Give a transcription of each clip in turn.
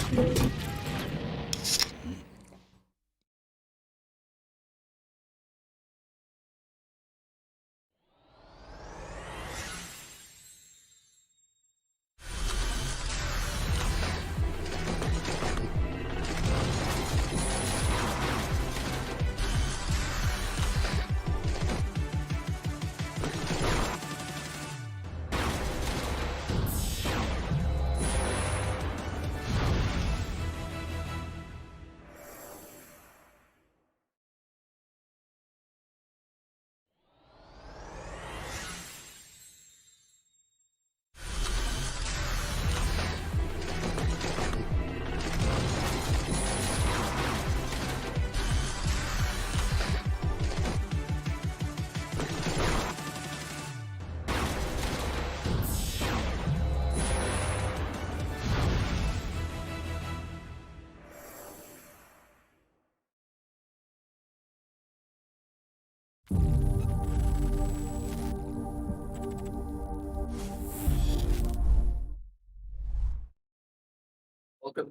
Welcome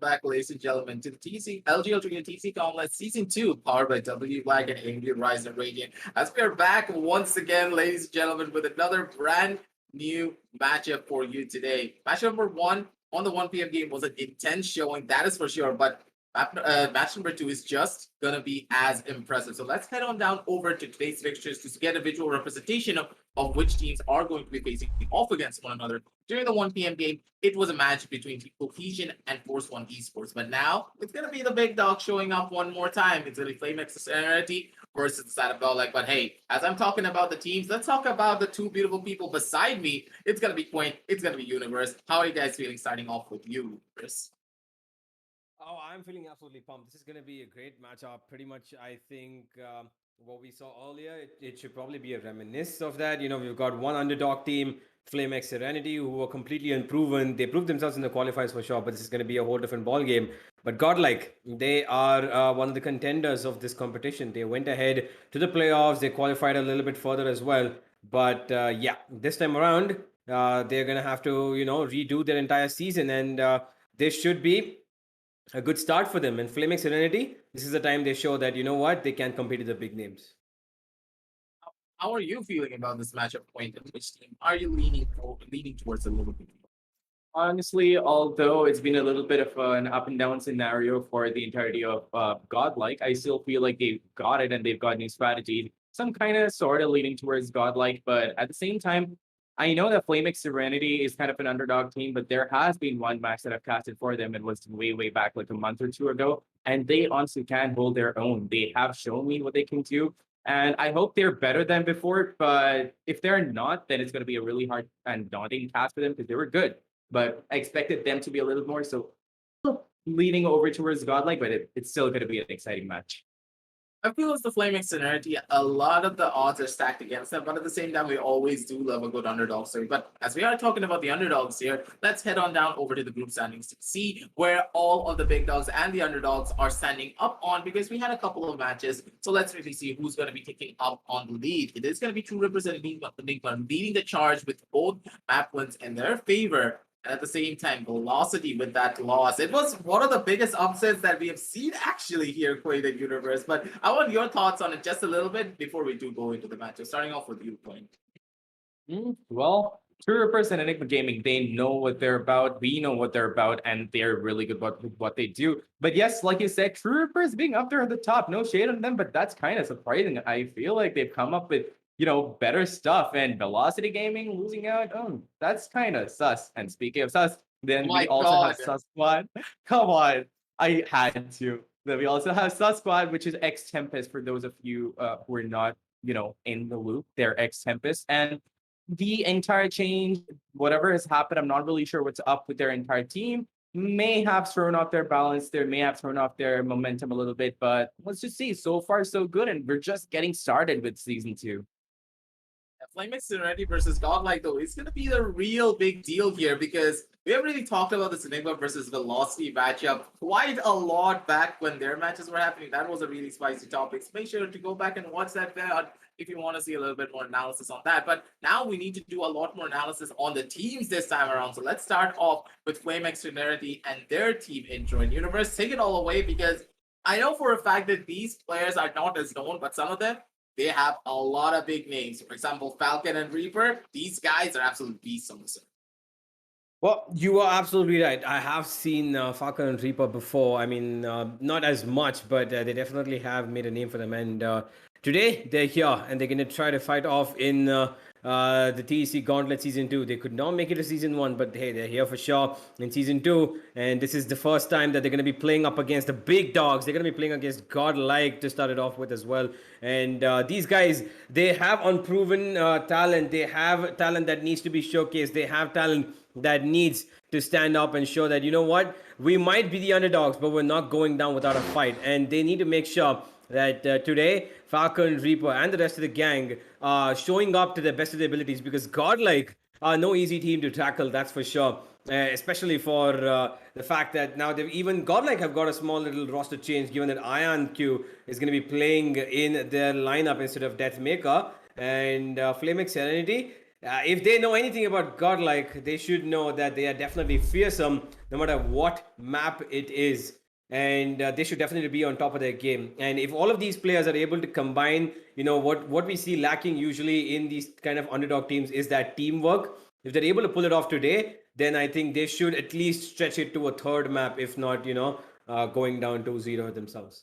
back, ladies and gentlemen, to the LG Ultragear TEC Gauntlet Season 2, powered by GODLIKE and AMD Ryzen Radiant. As we are back once again, ladies and gentlemen, with another brand new matchup for you today. Match number 1 on the 1 p.m. game was an intense showing, that is for sure, but match number 2 is just going to be as impressive. So let's head on down over to today's fixtures to get a visual representation of which teams are going to be facing off against one another. During the 1 p.m. game, it was a match between Cohesion and Force One Esports. But now it's going to be the big dog showing up one more time. It's going to be FlameX SERENITY versus the side of GODLIKE. But hey, as I'm talking about the teams, let's talk about the two beautiful people beside me. It's going to be Quaint. It's going to be Universe. How are you guys feeling starting off with you, Chris? Oh, I'm feeling absolutely pumped. This is going to be a great matchup. Pretty much, I think what we saw earlier, it should probably be a reminiscence of that. You know, we've got one underdog team, FlameX SERENITY, who were completely unproven. They proved themselves in the qualifiers for sure, but this is going to be a whole different ball game. But GODLIKE, they are one of the contenders of this competition. They went ahead to the playoffs. They qualified a little bit further as well. But yeah, this time around, they're going to have to, redo their entire season. And this should be a good start for them. And FlameX SERENITY, this is the time they show that, you know what, they can compete with the big names. How are you feeling about this matchup, Quaint? And which team are you leaning towards a little bit? Honestly, although it's been a little bit of an up and down scenario for the entirety of GODLIKE, I still feel like they've got it and they've got new strategies. Some kind of sort of leaning towards GODLIKE, but at the same time, I know that FlameX SERENITY is kind of an underdog team, but there has been one match that I've casted for them. It was way back like a month or two ago, and they honestly can hold their own. They have shown me what they can do. And I hope they're better than before, but if they're not, then it's going to be a really hard and daunting task for them because they were good. But I expected them to be a little more, so leaning over towards GODLIKE, but it's still going to be an exciting match. I feel as the FlameX SERENITY, a lot of the odds are stacked against them, but at the same time, we always do love a good underdog story. But as we are talking about the underdogs here, let's head on down over to the group standings to see where all of the big dogs and the underdogs are standing up on, because we had a couple of matches. So let's really see who's going to be taking up on the lead. It is going to be True representing the big one, leading the charge with both map wins in their favor. And at the same time, Velocity with that loss. It was one of the biggest upsets that we have seen actually here, Quaint and Universe. But I want your thoughts on it just a little bit before we do go into the match. So starting off with you, Quaint. Well, True Rippers and Enigma Gaming, they know what they're about. We know what they're about, and they're really good about what they do. But yes, like you said, True Rippers being up there at the top, no shade on them, but that's kind of surprising. I feel like they've come up with better stuff. And Velocity Gaming losing out, that's kind of sus. And speaking of sus, then we also have Sus Squad. Come on, I had to. Then we also have Sus Squad, which is X Tempest for those of you who are not, in the loop. They're X Tempest. And the entire change, whatever has happened, I'm not really sure what's up with their entire team. May have thrown off their balance there, may have thrown off their momentum a little bit, but let's just see. So far, so good. And we're just getting started with season 2. FlameX SERENITY versus GODLIKE, though, is going to be the real big deal here because we haven't really talked about this Enigma versus Velocity matchup quite a lot back when their matches were happening. That was a really spicy topic. So make sure to go back and watch that if you want to see a little bit more analysis on that. But now we need to do a lot more analysis on the teams this time around. So let's start off with FlameX Serenity and their team intro. And Universe, take it all away, because I know for a fact that these players are not as known, but some of them, they have a lot of big names. For example, Falcon and Reaper, these guys are absolute beasts on the server. Well, you are absolutely right. I have seen Falcon and Reaper before. I mean, not as much, but they definitely have made a name for them. And today they're here and they're going to try to fight off in the TEC Gauntlet Season 2. They could not make it to Season 1, but hey, they're here for sure in Season 2. And this is the first time that they're going to be playing up against the big dogs. They're going to be playing against GODLIKE to start it off with as well. And these guys, they have unproven talent. They have talent that needs to be showcased. They have talent that needs to stand up and show that, you know what, we might be the underdogs, but we're not going down without a fight. And they need to make sure that today Falcon, Reaper, and the rest of the gang are showing up to the best of their abilities, because GODLIKE are no easy team to tackle, that's for sure. Especially for the fact that now they've even GODLIKE have got a small little roster change, given that IonQ is going to be playing in their lineup instead of Deathmaker. And FlameX Serenity, if they know anything about GODLIKE, they should know that they are definitely fearsome no matter what map it is. And they should definitely be on top of their game. And if all of these players are able to combine, you know, what we see lacking usually in these kind of underdog teams is that teamwork. If they're able to pull it off today, then I think they should at least stretch it to a third map, if not, you know, going down 2-0 themselves.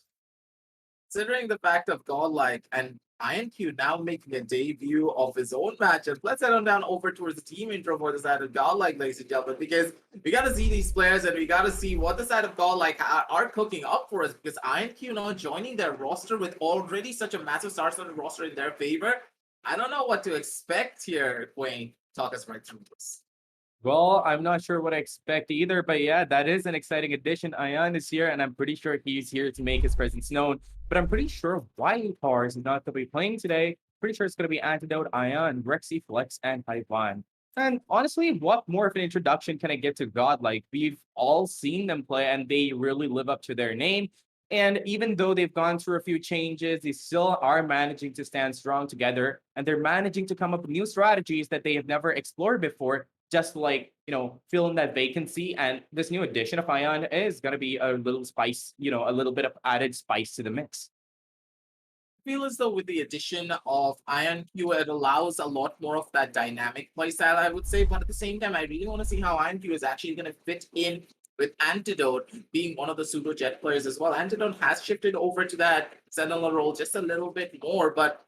Considering the fact of GODLIKE and IonQ now making a debut of his own matchup, let's head on down over towards the team intro for the side of GODLIKE, ladies and gentlemen, because we got to see these players and we got to see what the side of GODLIKE are cooking up for us, because IonQ now joining their roster with already such a massive star-studded roster in their favor. I don't know what to expect here, Quayne. Talk us right through this. Well, I'm not sure what I expect either, but yeah, that is an exciting addition. Ion is here, and I'm pretty sure he's here to make his presence known. But I'm pretty sure Wildcar is not going to be playing today. Pretty sure it's going to be Antidote, Ion, Rexy, Flex, and Taiwan. And honestly, what more of an introduction can I give to GODLIKE? We've all seen them play, and they really live up to their name. And even though they've gone through a few changes, they still are managing to stand strong together, and they're managing to come up with new strategies that they have never explored before, just like, you know, filling that vacancy. And this new addition of Ion is going to be a little spice, you know, a little bit of added spice to the mix. I feel as though with the addition of IonQ, it allows a lot more of that dynamic playstyle, I would say. But at the same time, I really want to see how IonQ is actually going to fit in with Antidote being one of the pseudo jet players as well. Antidote has shifted over to that Sentinel role just a little bit more, but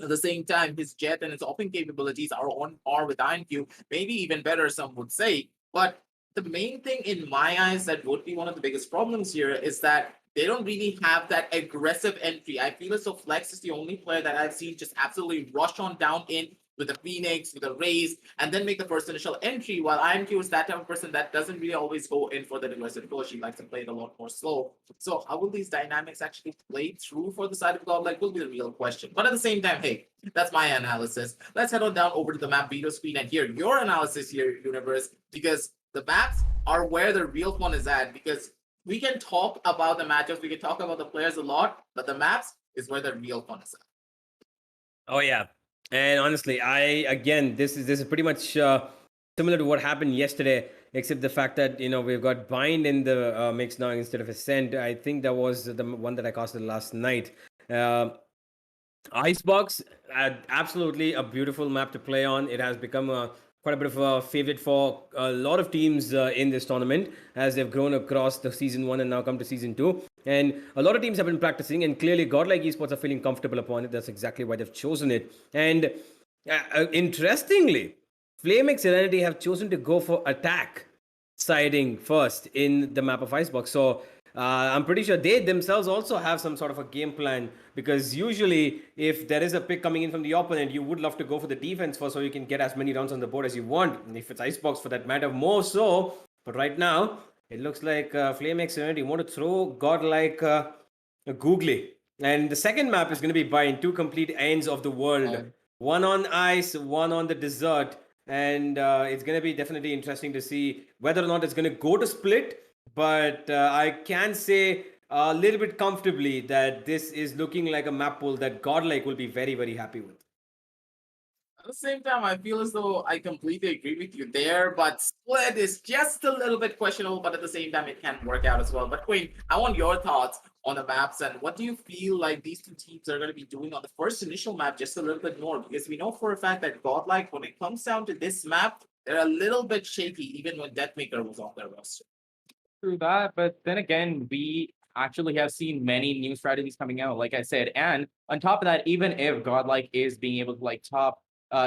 at the same time, his jet and his open capabilities are on par with IonQ, maybe even better, some would say. But the main thing in my eyes that would be one of the biggest problems here is that they don't really have that aggressive entry. I feel as though Flex is the only player that I've seen just absolutely rush on down in with a Phoenix, with a Raze, and then make the first initial entry, while IonQ is that type of person that doesn't really always go in for the aggressive push. She likes to play it a lot more slow. So how will these dynamics actually play through for the side of GODLIKE will be the real question. But at the same time, hey, that's my analysis. Let's head on down over to the map video screen and hear your analysis here, Universe, because the maps are where the real fun is at, because we can talk about the matchups, we can talk about the players a lot, but the maps is where the real fun is at. Oh yeah, and honestly, this is pretty much similar to what happened yesterday, except the fact that, you know, we've got Bind in the mix now instead of Ascent. I think that was the one that I casted last night. Icebox, absolutely a beautiful map to play on. It has become quite a bit of a favorite for a lot of teams in this tournament as they've grown across the season 1 and now come to season 2. And a lot of teams have been practicing, and clearly GODLIKE Esports are feeling comfortable upon it. That's exactly why they've chosen it. And interestingly, FlameX Serenity have chosen to go for attack siding first in the map of Icebox. So I'm pretty sure they themselves also have some sort of a game plan, because usually if there is a pick coming in from the opponent, you would love to go for the defense first so you can get as many rounds on the board as you want. And if it's Icebox for that matter, more so. But right now, it looks like FlameX Serenity want to throw GODLIKE a googly. And the second map is going to be by two complete ends of the world. One on ice, one on the desert. And it's going to be definitely interesting to see whether or not it's going to go to split. But I can say a little bit comfortably that this is looking like a map pool that Godlike will be very, very happy with. At the same time, I feel as though I completely agree with you there, but split is just a little bit questionable, but at the same time, it can work out as well. But Queen, I want your thoughts on the maps and what do you feel like these two teams are going to be doing on the first initial map just a little bit more? Because we know for a fact that Godlike, when it comes down to this map, they're a little bit shaky, even when Deathmaker was on their roster. Through that, but then again, we actually have seen many new strategies coming out, like I said. And on top of that, even if Godlike is being able to like top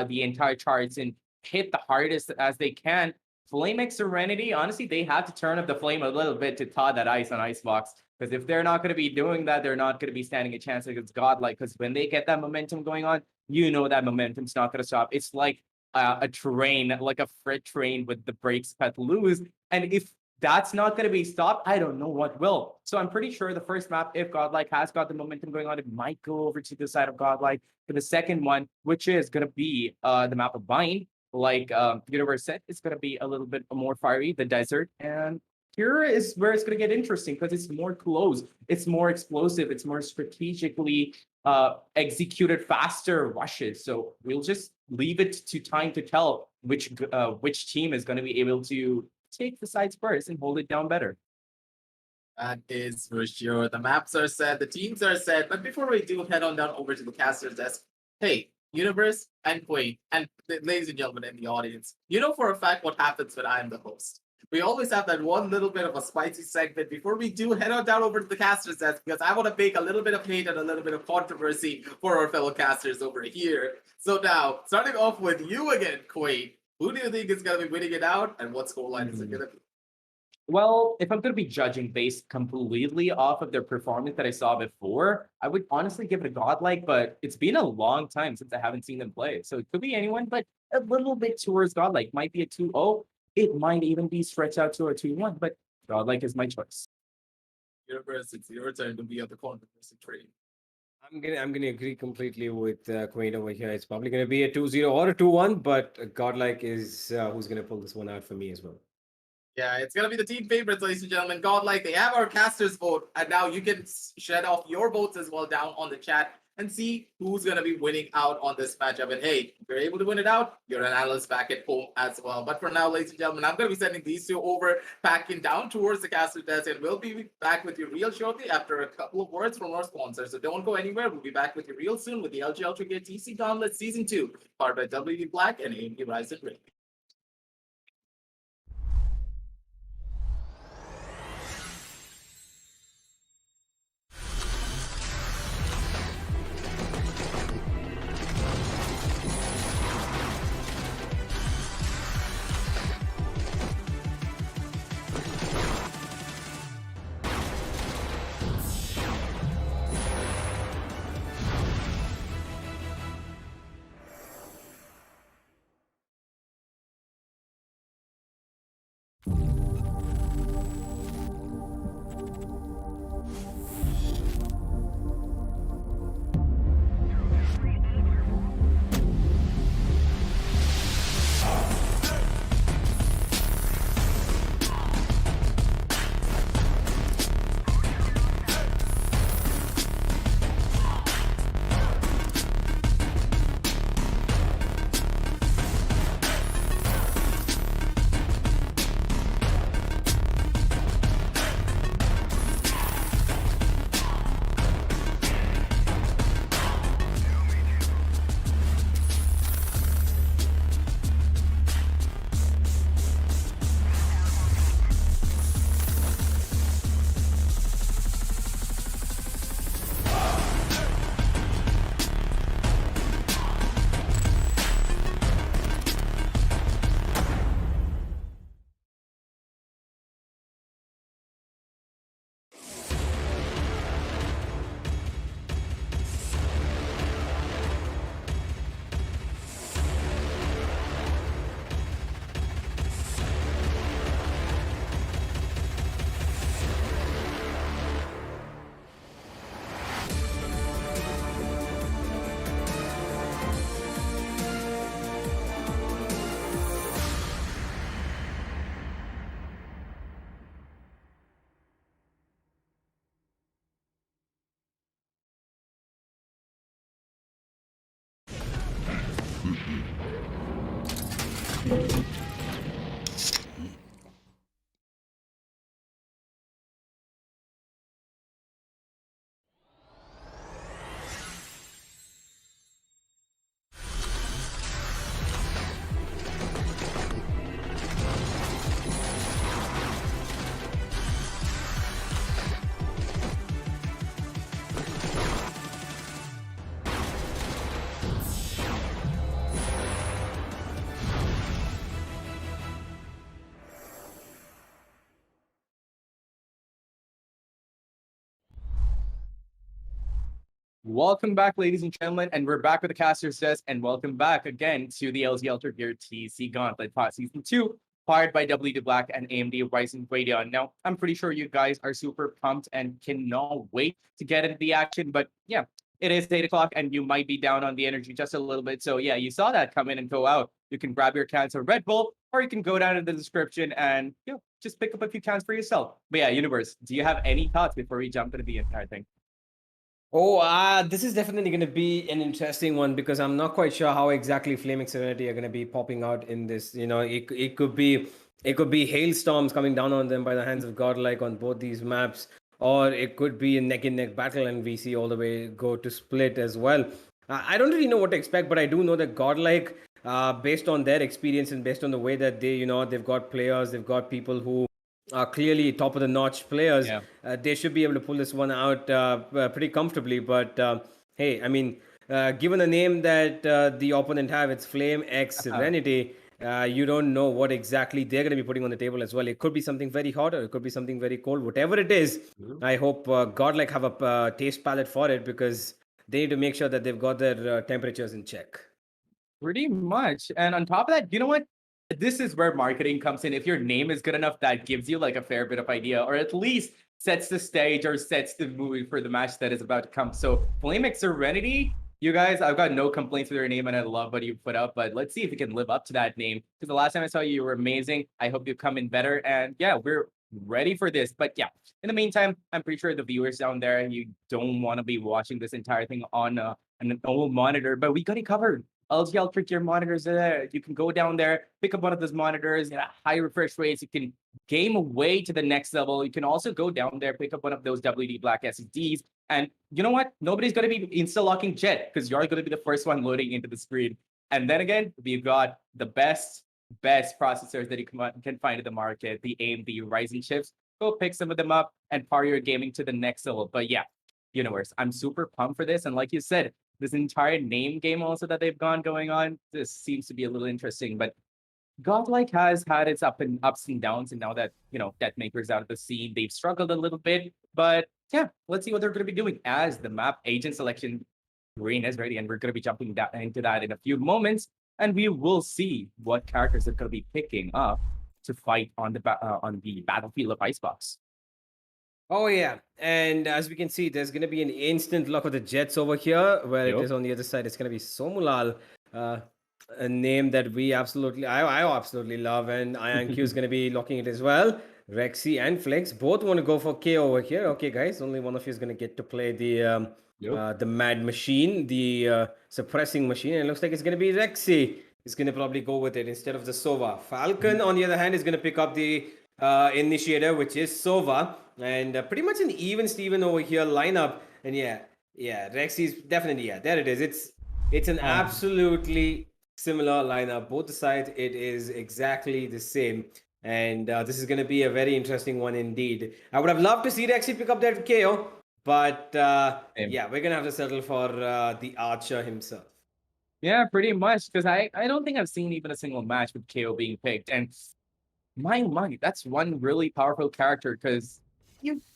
the entire charts and hit the hardest as they can, Flame Serenity, honestly, they have to turn up the flame a little bit to thaw that ice on Icebox. Because if they're not going to be doing that, they're not going to be standing a chance against Godlike. Because when they get that momentum going on, you know that momentum's not going to stop. It's like a train, like a freight train with the brakes cut loose. And if that's not going to be stopped, I don't know what will. So I'm pretty sure the first map, if Godlike has got the momentum going on, it might go over to the side of Godlike. For the second one, which is going to be the map of Bind, like Universe said, it's going to be a little bit more fiery, the desert. And here is where it's going to get interesting because it's more close, it's more explosive, it's more strategically executed faster rushes. So we'll just leave it to time to tell which team is going to be able to take the sides first and hold it down better. That is for sure. The maps are set, the teams are set. But before we do head on down over to the caster's desk, hey, Universe and Queen, and ladies and gentlemen in the audience, you know for a fact what happens when I am the host. We always have that one little bit of a spicy segment before we do head on down over to the caster's desk because I want to make a little bit of hate and a little bit of controversy for our fellow casters over here. So now, starting off with you again, Queen, who do you think is going to be winning it out and what scoreline is it going to be? Well, if I'm going to be judging based completely off of their performance that I saw before, I would honestly give it a Godlike, but it's been a long time since I haven't seen them play. So it could be anyone, but a little bit towards Godlike. Might be a 2-0. It might even be stretched out to a 2-1, but Godlike is my choice. Universe, it's your turn to be on the controversy train. I'm gonna agree completely with Quaid over here. It's probably gonna be a 2-0 or a 2-1, but Godlike is who's gonna pull this one out for me as well. Yeah, it's gonna be the team favorites, ladies and gentlemen. Godlike, they have our casters vote, and now you can shed off your votes as well down on the chat and see who's gonna be winning out on this matchup. And hey, if you're able to win it out, you're an analyst back at home as well. But for now, ladies and gentlemen, I'm gonna be sending these two over, packing down towards the caster desk, and we'll be back with you real shortly after a couple of words from our sponsors. So don't go anywhere. We'll be back with you real soon with the LG Ultragear TEC Gauntlet Season 2, powered by WD Black and AMD Ryzen Rating. Welcome back, ladies and gentlemen, and we're back with the caster's desk, and welcome back again to the LG Ultragear TEC Gauntlet Pod Season 2, powered by WD and AMD Ryzen Radeon. Now, I'm pretty sure you guys are super pumped and cannot wait to get into the action, but yeah, it is 8 o'clock, and you might be down on the energy just a little bit, so yeah, you saw that come in and go out. You can grab your cans of Red Bull, or you can go down in the description and just pick up a few cans for yourself. But yeah, Universe, do you have any thoughts before we jump into the entire thing? Oh, this is definitely going to be an interesting one because I'm not quite sure how exactly Flaming Serenity are going to be popping out in this. You know, it could be hailstorms coming down on them by the hands of Godlike on both these maps, or it could be a neck and neck battle, and we see all the way go to split as well. I don't really know what to expect, but I do know that Godlike, based on their experience and based on the way that they've got players, they've got people who are clearly top of the notch players. They should be able to pull this one out pretty comfortably. But hey, I mean, given the name that the opponent have, it's Flame X Serenity. You don't know what exactly they're going to be putting on the table as well. It could be something very hot, or it could be something very cold. Whatever it is, I hope Godlike have a taste palette for it, because they need to make sure that they've got their temperatures in check. Pretty much. And on top of that, you know what? This is where marketing comes in. If your name is good enough, that gives you like a fair bit of idea, or at least sets the stage or sets the movie for the match that is about to come. So Flamex Serenity, you guys, I've got no complaints with your name and I love what you put up, but let's see if you can live up to that name. Because the last time I saw you, you were amazing. I hope you come in better. And yeah, we're ready for this. But yeah, in the meantime, I'm pretty sure the viewers down there, you don't want to be watching this entire thing on an old monitor, but we got it covered. LG Ultragear monitors are there. You can go down there, pick up one of those monitors, high refresh rates. You can game away to the next level. You can also go down there, pick up one of those WD Black SSDs. And you know what? Nobody's going to be insta-locking Jet, because you're going to be the first one loading into the screen. And then again, we've got the best processors that you can find in the market, the AMD Ryzen chips. Go pick some of them up and power your gaming to the next level. But yeah, Universe, I'm super pumped for this. And like you said, this entire name game also that they've going on, this seems to be a little interesting. But Godlike has had its ups and downs, and now that Deathmaker's out of the scene, they've struggled a little bit. But yeah, let's see what they're going to be doing as the map agent selection green is ready, and we're going to be jumping into that in a few moments, and we will see what characters they're going to be picking up to fight on the battlefield of Icebox. Oh yeah, and as we can see, there's going to be an instant lock of the Jets over here, where it is on the other side. It's going to be Somulal, a name that I absolutely love, and IonQ is going to be locking it as well. Rexy and Flex both want to go for K over here. Okay, guys, only one of you is going to get to play the Mad Machine, the suppressing machine, and it looks like it's going to be Rexy. He's going to probably go with it instead of the Sova. Falcon, on the other hand, is going to pick up the initiator, which is Sova, and pretty much an even Steven over here lineup. And yeah, Rexy's definitely, there it is. It's an absolutely similar lineup. Both the sides, it is exactly the same. And this is going to be a very interesting one indeed. I would have loved to see Rexy pick up that KO, but yeah, we're going to have to settle for the Archer himself. Yeah, pretty much, because I don't think I've seen even a single match with KO being picked. And my, that's one really powerful character, because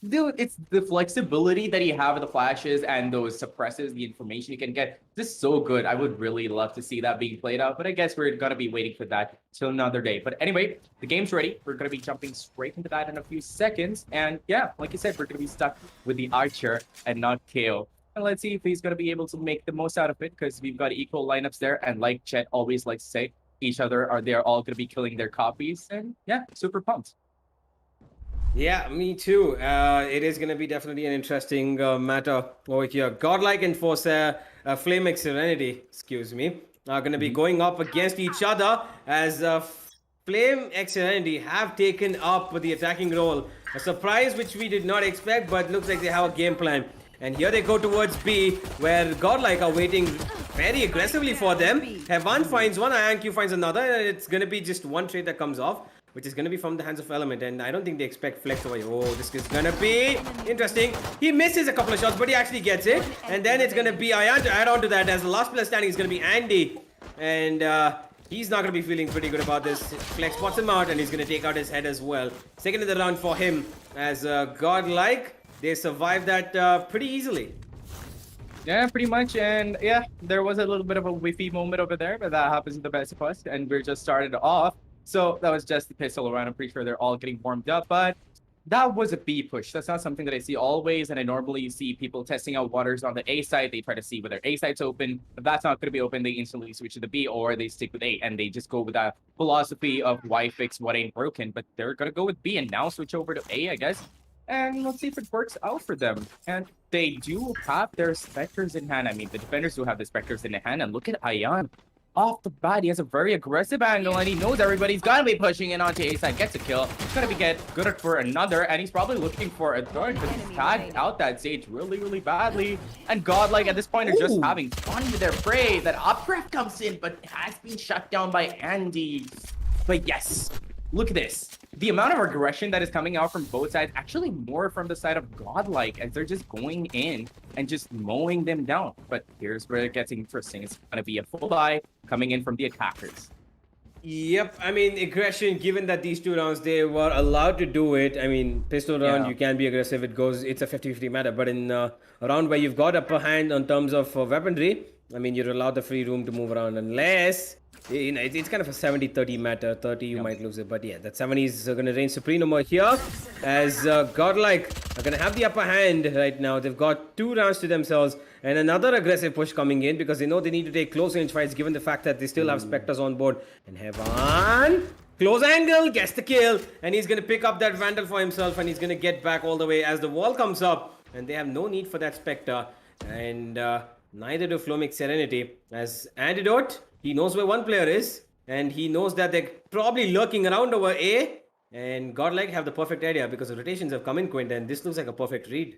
it's the flexibility that you have with the flashes and those suppresses, the information you can get. This is so good. I would really love to see that being played out, but I guess we're gonna be waiting for that till another day. But anyway, the game's ready. We're gonna be jumping straight into that in a few seconds. And yeah, like you said, we're gonna be stuck with the Archer and not KO. And let's see if he's gonna be able to make the most out of it, because we've got equal lineups there. And like Chet always likes to say, they're all gonna be killing their copies. And yeah, super pumped. Yeah, me too. It is going to be definitely an interesting matter over here. Godlike and Flame X Serenity, are going to be going up against each other, as Flame X Serenity have taken up the attacking role. A surprise which we did not expect, but looks like they have a game plan. And here they go towards B, where Godlike are waiting very aggressively for them. Hevan finds one, IonQ finds another, and it's going to be just one trade that comes off, which is going to be from the hands of Element. And I don't think they expect Flex away. Oh, this is going to be interesting. He misses a couple of shots, but he actually gets it. And then it's going to be Ion to add on to that, as the last player standing is going to be Andy. And he's not going to be feeling pretty good about this. Flex spots him out, and he's going to take out his head as well. Second in the round for him, as Godlike, they survived that pretty easily. Yeah, pretty much. And yeah, there was a little bit of a whiffy moment over there, but that happens to the best of us. And we're just started off. So that was just the pistol around. I'm pretty sure they're all getting warmed up, but that was a B push. That's not something that I see always. And I normally see people testing out waters on the A side. They try to see whether A side's open. If that's not going to be open, they instantly switch to the B, or they stick with A and they just go with that philosophy of why fix what ain't broken. But they're going to go with B and now switch over to A, I guess. And let's see if it works out for them. And they do have their Spectres in hand. I mean, the defenders do have the Spectres in hand. And look at Ayan. Off the bat, he has a very aggressive angle, and he knows everybody's gonna be pushing in onto A side. Gets a kill. He's gonna be get good for another, and he's probably looking for a third, but he's tagged out that stage really badly. And Godlike at this point are just having fun with their prey. That updraft comes in, but has been shut down by Andy. But yes, look at this. The amount of aggression that is coming out from both sides, actually more from the side of Godlike, as they're just going in and just mowing them down. But here's where it gets interesting. It's going to be a full buy coming in from the attackers. Yep, I mean, aggression, given that these 2 rounds, they were allowed to do it. I mean, pistol round, you can be aggressive. It's a 50-50 matter. But in a round where you've got upper hand on terms of weaponry, I mean, you're allowed the free room to move around unless... You know, it's kind of a 70-30 matter. 30, you might lose it. But yeah, that 70 is going to reign supreme over here. As Godlike are going to have the upper hand right now. They've got 2 rounds to themselves. And another aggressive push coming in because they know they need to take close range fights given the fact that they still have Spectres on board. And Heaven, close angle, gets the kill. And he's going to pick up that Vandal for himself. And he's going to get back all the way as the wall comes up. And they have no need for that Spectre. And neither do Flomix Serenity. As Antidote... He knows where one player is, and he knows that they're probably lurking around over A. And Godlike have the perfect idea because the rotations have come in, Quint, and this looks like a perfect read.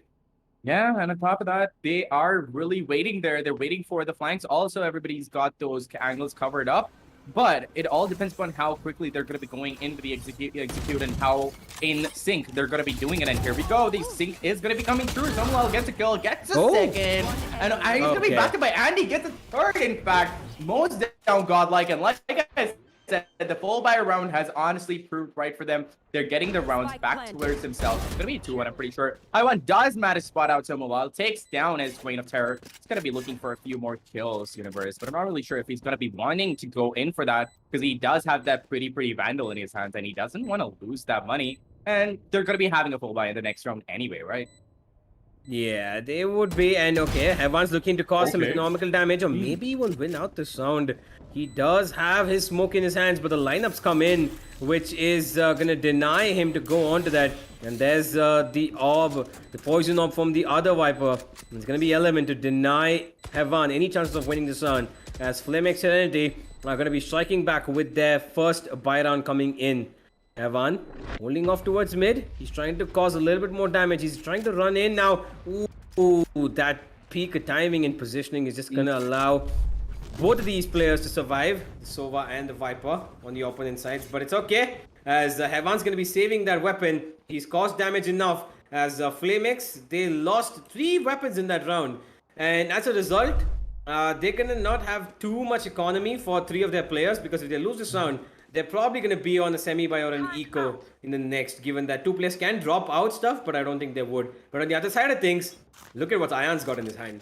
Yeah, and on top of that, they are really waiting there. They're waiting for the flanks. Also, everybody's got those angles covered up. But it all depends upon how quickly they're going to be going into the execute and how in sync they're going to be doing it. And here we go. The sync is going to be coming through. Samuel gets a kill, gets a second. And he's going to be backed up by Andy, gets a third, in fact. Mows down Godlike. And like I said, the full buy round has honestly proved right for them. They're getting the rounds back towards themselves. It's going to be a 2-1, I'm pretty sure. I1 does manage to spot out Samuel, takes down his Reign of Terror. He's going to be looking for a few more kills, Universe. But I'm not really sure if he's going to be wanting to go in for that because he does have that pretty Vandal in his hands and he doesn't want to lose that money. And they're going to be having a full buy in the next round anyway, right? Yeah, they would be. And okay, Heaven's looking to cause some economical damage or maybe even win out this round. He does have his smoke in his hands, but the lineups come in, which is going to deny him to go on to that. And there's the orb, the poison orb from the other Viper. It's going to be Element to deny Heaven any chances of winning this round, as Flame Serenity are going to be striking back with their first buy round coming in. Heaven holding off towards mid. He's trying to cause a little bit more damage. He's trying to run in now. Ooh, that peak timing and positioning is just going to allow both of these players to survive, the Sova and the Viper on the opponent sides. But it's okay, as Heaven's going to be saving that weapon. He's caused damage enough, as Flamex, they lost 3 weapons in that round. And as a result, they're going to not have too much economy for 3 of their players, because if they lose this round, they're probably going to be on a semi-buy or an eco in the next, given that 2 players can drop out stuff, but I don't think they would. But on the other side of things, look at what Ayan's got in his hand.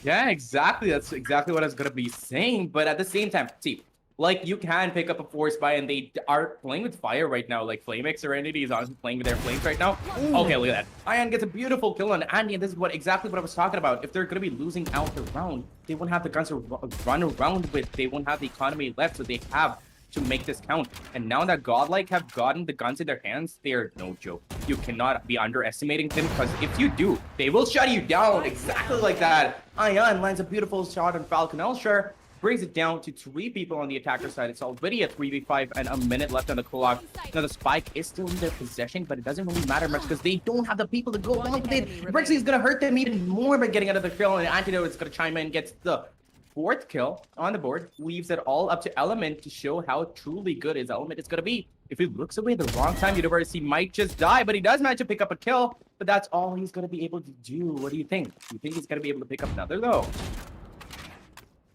Yeah, exactly. That's exactly what I was going to be saying. But at the same time, see, like, you can pick up a force buy, and they are playing with fire right now. Like, Flame Serenity is honestly playing with their flames right now. Okay, look at that. Ayan gets a beautiful kill on Andy, and this is exactly what I was talking about. If they're going to be losing out the round, they won't have the guns to run around with. They won't have the economy left, so they have to make this count. And now that Godlike have gotten the guns in their hands, they are no joke. You cannot be underestimating them, because if you do, they will shut you down exactly like that. Ayan lands a beautiful shot on Falcon Elsher, brings it down to 3 people on the attacker side. It's already a 3v5 and a minute left on the clock. Now the spike is still in their possession, but it doesn't really matter much because they don't have the people to go along with it. Brixie is going to hurt them even more by getting out of the kill, and Antidote is going to chime in, gets the 4th kill on the board, leaves it all up to Element to show how truly good his Element is going to be. If he looks away the wrong time, Universe, he might just die, but he does manage to pick up a kill, but that's all he's going to be able to do. What do you think? Do you think he's going to be able to pick up another, though?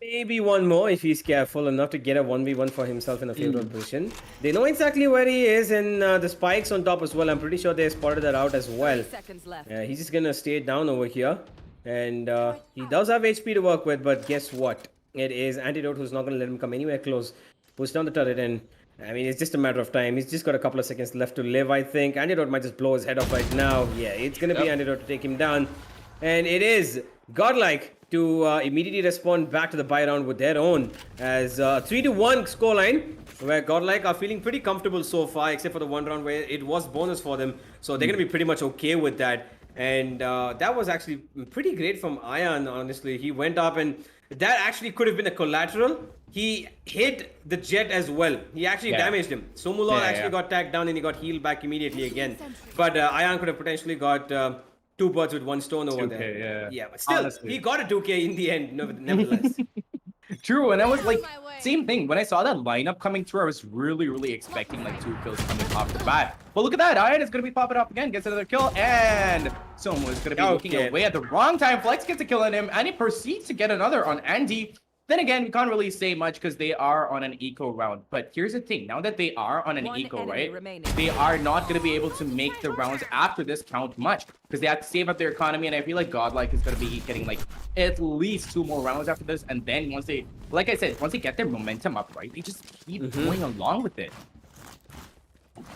Maybe one more if he's careful enough to get a 1v1 for himself in a favorable position. They know exactly where he is, and the spikes on top as well. I'm pretty sure they spotted that out as well. Seconds left. He's just going to stay down over here. And he does have HP to work with, but guess what? It is Antidote who's not going to let him come anywhere close. Push down the turret, and I mean, it's just a matter of time. He's just got a couple of seconds left to live, I think. Antidote might just blow his head off right now. Yeah, it's going to be Antidote to take him down. And it is Godlike to immediately respond back to the buy round with their own as 3-1 scoreline, where Godlike are feeling pretty comfortable so far, except for the one round where it was bonus for them. So they're going to be pretty much okay with that. And that was actually pretty great from Ion, honestly. He went up, and that actually could have been a collateral. He hit the Jet as well. He actually damaged him. Somulal actually got tagged down, and he got healed back immediately again. But Ion could have potentially got 2 birds with 1 stone over 2K, there. yeah. But still, Honestly. he got a 2K in the end, nevertheless. True, and I was like, same thing. When I saw that lineup coming through, I was really expecting like 2 kills coming off the bat. But look at that, Iron is gonna be popping up again, gets another kill, and Somo is gonna be looking away at the wrong time. Flex gets a kill on him, and he proceeds to get another on Andy. Then again, we can't really say much because they are on an eco round. But here's the thing, now that they are on an eco, right, they are not going to be able to make the rounds after this count much because they have to save up their economy. And I feel like Godlike is going to be getting like at least 2 more rounds after this. And then once they, like I said, once they get their momentum up, right, they just keep going along with it.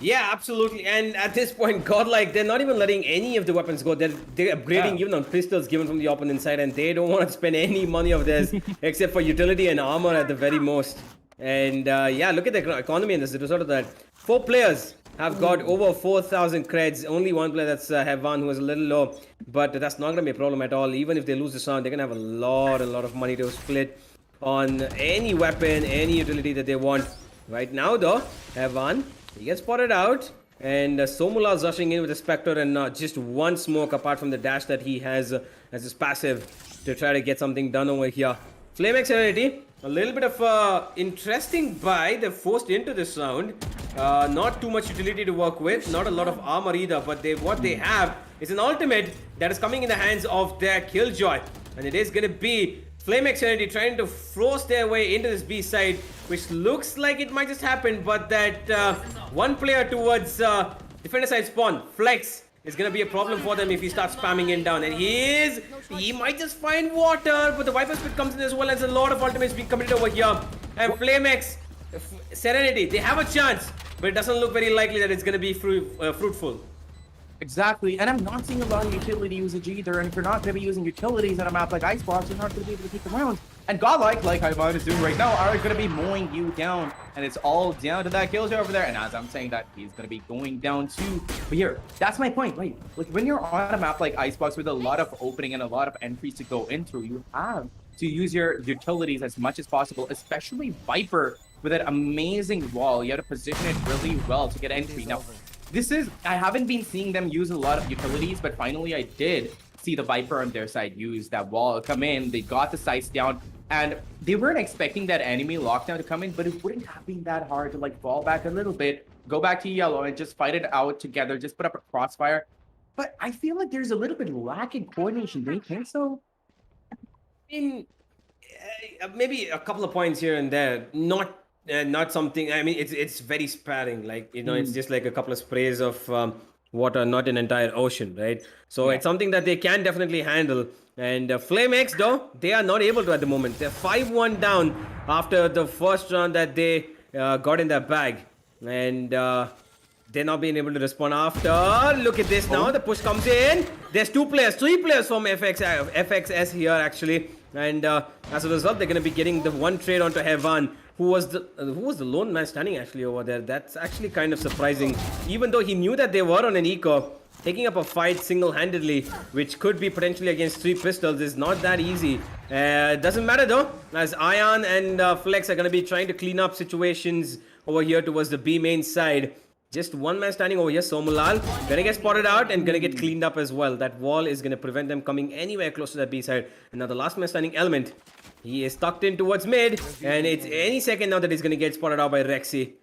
Yeah, absolutely. And at this point, Godlike, they're not even letting any of the weapons go. They're upgrading even on pistols given from the opponent side, and they don't want to spend any money of theirs except for utility and armor at the very most. And yeah, look at the economy and this. The result of that. 4 players have got over 4,000 creds. Only 1 player, that's Hevan, who is a little low. But that's not going to be a problem at all. Even if they lose this round, they're going to have a lot of money to split on any weapon, any utility that they want. Right now, though, Hevan, he gets spotted out, and Somula's rushing in with a Spectre and just 1 smoke apart from the dash that he has as his passive to try to get something done over here. Flamex Serenity, a little bit of interesting buy. They're forced into this round. Not too much utility to work with, not a lot of armor either, but what they have is an ultimate that is coming in the hands of their Killjoy. And it is going to be Flamex Serenity trying to force their way into this B side, which looks like it might just happen, but that 1 player towards defender side spawn, Flex, is going to be a problem for them if he starts spamming in down. And he might just find water, but the Viper Spit comes in as well, as a lot of ultimates being committed over here. And Flamex, Serenity, they have a chance, but it doesn't look very likely that it's going to be fruitful. Exactly, and I'm not seeing a lot of utility usage either, and if you're not going to be using utilities on a map like Icebox, you're not going to be able to keep the rounds. And Godlike, like Ivan is doing right now, are going to be mowing you down, and it's all down to that Killjoy over there, and as I'm saying that, he's going to be going down too. But here, that's my point, right? Like, when you're on a map like Icebox with a lot of opening and a lot of entries to go in through, you have to use your utilities as much as possible, especially Viper with that amazing wall. You have to position it really well to get entry. Now, I haven't been seeing them use a lot of utilities, but finally I did see the Viper on their side use that wall, come in, they got the sights down, and they weren't expecting that enemy lockdown to come in, but it wouldn't have been that hard to like fall back a little bit, go back to yellow and just fight it out together, just put up a crossfire. But I feel like there's a little bit lacking coordination, do you think so? In maybe a couple of points here and there, not something. I mean, it's very sparing. Like, you know, it's just like a couple of sprays of water, not an entire ocean, right? So it's something that they can definitely handle. And Flamex, though, they are not able to at the moment. They're 5-1 down after the first round that they got in their bag, and they're not being able to respond after. Look at this now. The push comes in. There's 3 players from FXS here actually, and as a result, they're going to be getting the 1 trade onto Hevan, who was the lone man standing actually over there. That's actually kind of surprising, even though he knew that they were on an eco. Taking up a fight single-handedly, which could be potentially against 3 pistols, is not that easy. Doesn't matter though, as Ion and Flex are going to be trying to clean up situations over here towards the B main side. Just 1 man standing over here, Somulal, gonna get spotted out and gonna get cleaned up as well. That wall is gonna prevent them coming anywhere close to that B side. And now the last man standing, Element, he is tucked in towards mid, and it's any second now that he's gonna get spotted out by Rexy.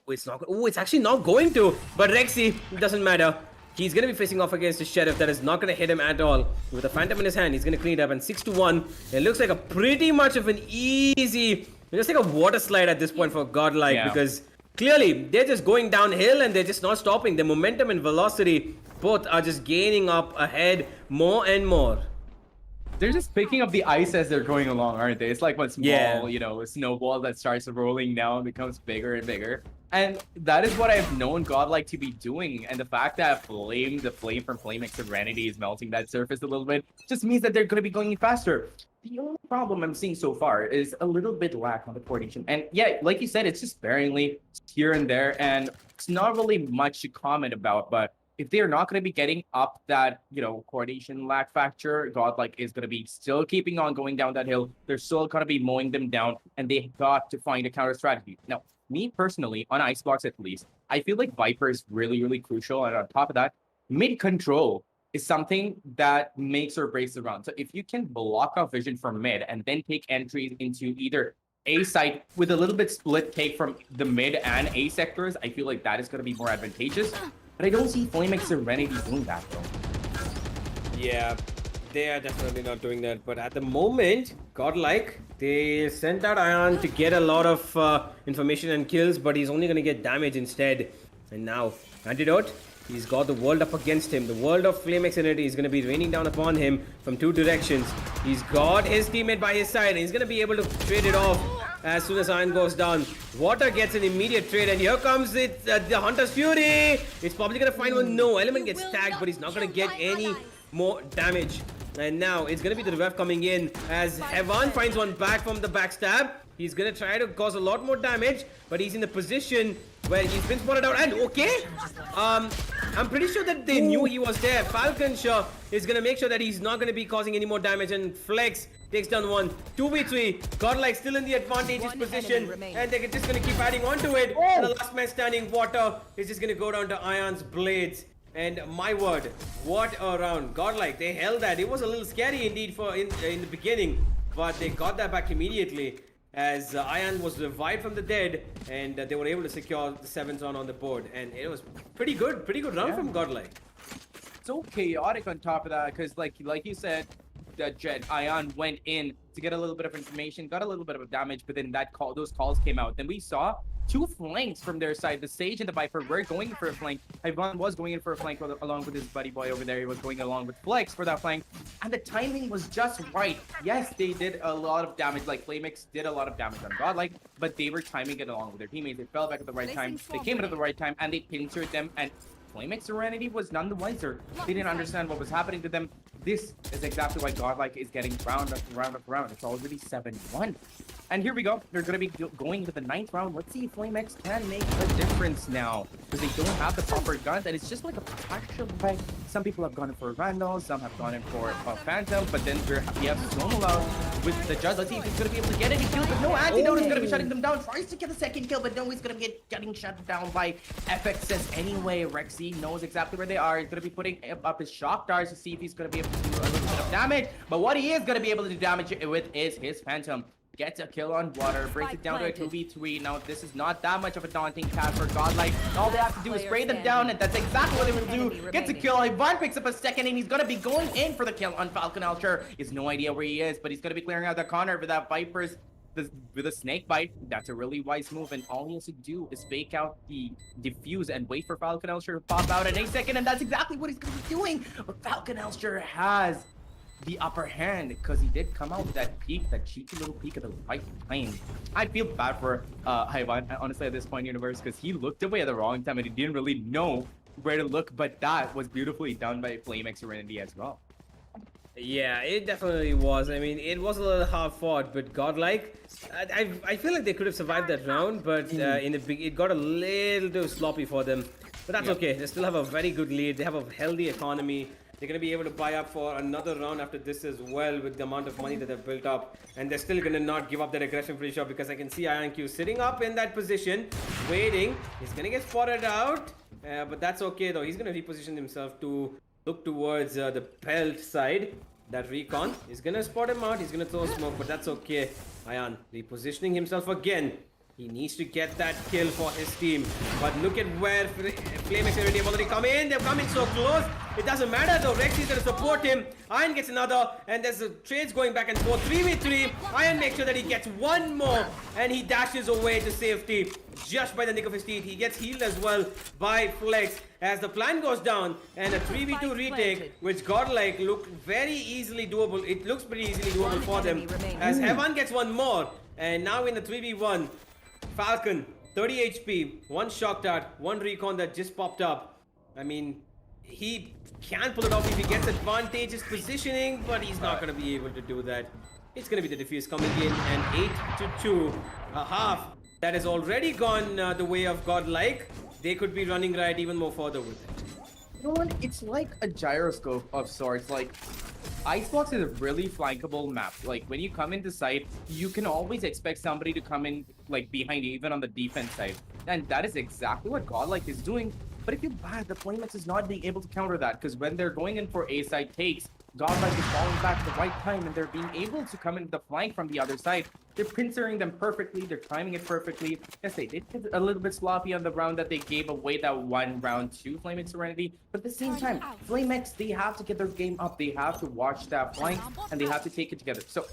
It's actually not going to, but Rexy, it doesn't matter. He's going to be facing off against a Sheriff that is not going to hit him at all. With a Phantom in his hand, he's going to clean it up. And 6-1, it looks like a pretty much of an easy, just like a water slide at this point for Godlike. Because clearly, they're just going downhill and they're just not stopping. The momentum and velocity both are just gaining up ahead more and more. they're just picking up the ice as they're going along, aren't they? It's like one small, Yeah. you know, snowball that starts rolling down, becomes bigger and bigger. And that is what I've known Godlike to be doing. And the fact that the flame from Flamex Serenity is melting that surface a little bit, just means that they're going to be going faster. The only problem I'm seeing so far is a little bit lack on the coordination. And yeah, like you said, it's just sparingly here and there. And it's not really much to comment about, but if they're not going to be getting up that, you know, coordination lack factor, Godlike is going to be still keeping on going down that hill. They're still going to be mowing them down, and they got to find a counter strategy. Now, me personally, on Icebox at least, I feel like Viper is really, really crucial. And on top of that, mid control is something that makes or breaks the round. So if you can block out vision from mid and then take entries into either A site with a little bit split take from the mid and A sectors, I feel like that is going to be more advantageous. But I don't see Flamex Serenity doing that though. Yeah, they are definitely not doing that. But at the moment, Godlike, they sent out Ion to get a lot of information and kills, but he's only going to get damage instead. And now, Antidote, he's got the world up against him. The world of Flamex Serenity is going to be raining down upon him from two directions. He's got his teammate by his side, and he's going to be able to trade it off as soon as Iron goes down. Water gets an immediate trade, and here comes it, the Hunter's Fury. It's probably going to find one. No, Element gets tagged, but he's not going to get any more damage. And now it's going to be the rev coming in as Heaven finds one back from the backstab. He's going to try to cause a lot more damage, but he's in the position where he's been spotted out. And okay, I'm pretty sure that they knew he was there. Falcon Shaw is going to make sure that he's not going to be causing any more damage, and Flex takes down one. 2v3, Godlike still in the advantageous position, and they're just going to keep adding on to it. And the last man standing, Water, is just going to go down to Ion's blades. And my word, what a round. Godlike, they held that. It was a little scary indeed for in the beginning, but they got that back immediately as Ion was revived from the dead, and they were able to secure the 7th round on the board. And it was pretty good round from Godlike. So chaotic on top of that, because like you said, that Jet Ion went in to get a little bit of information, got a little bit of damage, but then those calls came out. Then we saw two flanks from their side. The Sage and the Viper were going for a flank. Ivan was going in for a flank along with his buddy boy over there. He was going along with Flex for that flank. And the timing was just right. Yes, they did a lot of damage. Like Flamex did a lot of damage on Godlike, but they were timing it along with their teammates. They fell back at the right time. They came in at the right time, and they pincered them. And Flamex Serenity was none the wiser. They didn't understand what was happening to them. This is exactly why Godlike is getting round after round after round. It's already 7-1. And here we go. They're going to be going to the 9th round. Let's see if Flamex can make a difference now, because they don't have the proper guns, and it's just like a protection play. Some people have gone in for a Vandal, some have gone in for a Phantom, but then we have Somal out with the Judge. Let's see if he's going to be able to get any kills, but no, Antidote is going to be shutting them down. Tries to get the second kill, but no, he's going to be getting shut down by FXS anyway. Rexy knows exactly where they are. He's going to be putting up his shock darts to see if he's going to be able to do a little bit of damage, but what he is going to be able to do damage with is his Phantom. Gets a kill on Water, breaks it down to a 2v3. Now, this is not that much of a daunting task for Godlike. All they have to do is spray them down, and that's exactly what they will do. Gets a kill. Ivan picks up a second, and he's going to be going in for the kill on Falcon Ultra. He has no idea where he is, but he's going to be clearing out the corner with that Viper's with a snake bite. That's a really wise move, and all he has to do is fake out the diffuse and wait for Falcon Ultra to pop out in a second, and that's exactly what he's going to be doing. But Falcon Ultra has the upper hand because he did come out with that peak, that cheeky little peek at the right time. I feel bad for Ivan, honestly, at this point in the universe, because he looked away at the wrong time and he didn't really know where to look, but that was beautifully done by Flamex Serenity as well. Yeah, it definitely was. I mean, it was a little hard fought, but Godlike, I feel like they could have survived that round, but it got a little too sloppy for them. But that's okay. They still have a very good lead. They have a healthy economy. They're going to be able to buy up for another round after this as well with the amount of money that they've built up. And they're still going to not give up their aggression pretty sure, because I can see IonQ sitting up in that position, waiting. He's going to get spotted out, but that's okay though. He's going to reposition himself to look towards the Pelt side. That recon is going to spot him out. He's going to throw smoke, but that's okay. Ion repositioning himself again. He needs to get that kill for his team. But look at where Flame and Serenity have already come in. They're coming so close. It doesn't matter though. Rex is going to support him. Iron gets another. And there's trades going back and forth. 3v3. Iron makes sure that he gets one more. And he dashes away to safety. Just by the nick of his teeth. He gets healed as well by Flex. As the plan goes down. And a 3v2 retake. Which Godlike looked very easily doable. It looks pretty easily doable for them. As Heaven gets one more. And now in the 3v1. Falcon, 30 HP, one shock dart, one recon that just popped up. I mean, he can pull it off if he gets advantageous positioning, but he's not going to be able to do that. It's going to be the defuse coming in, and 8-2, a half that has already gone the way of Godlike. They could be running right even more further with it. You know what? It's like a gyroscope of sorts. Like, Icebox is a really flankable map. Like, when you come into site, you can always expect somebody to come in, like, behind you, even on the defense side. And that is exactly what Godlike is doing. But if you bad, the Flamex is not being able to counter that, because when they're going in for A side takes, Godlike is falling back at the right time, and they're being able to come in the flank from the other side. They're pincering them perfectly. They're timing it perfectly. Yes, they did get a little bit sloppy on the round that they gave away that one round to Flamex Serenity. But at the same time, Flamex, they have to get their game up. They have to watch that flank, and they have to take it together. So,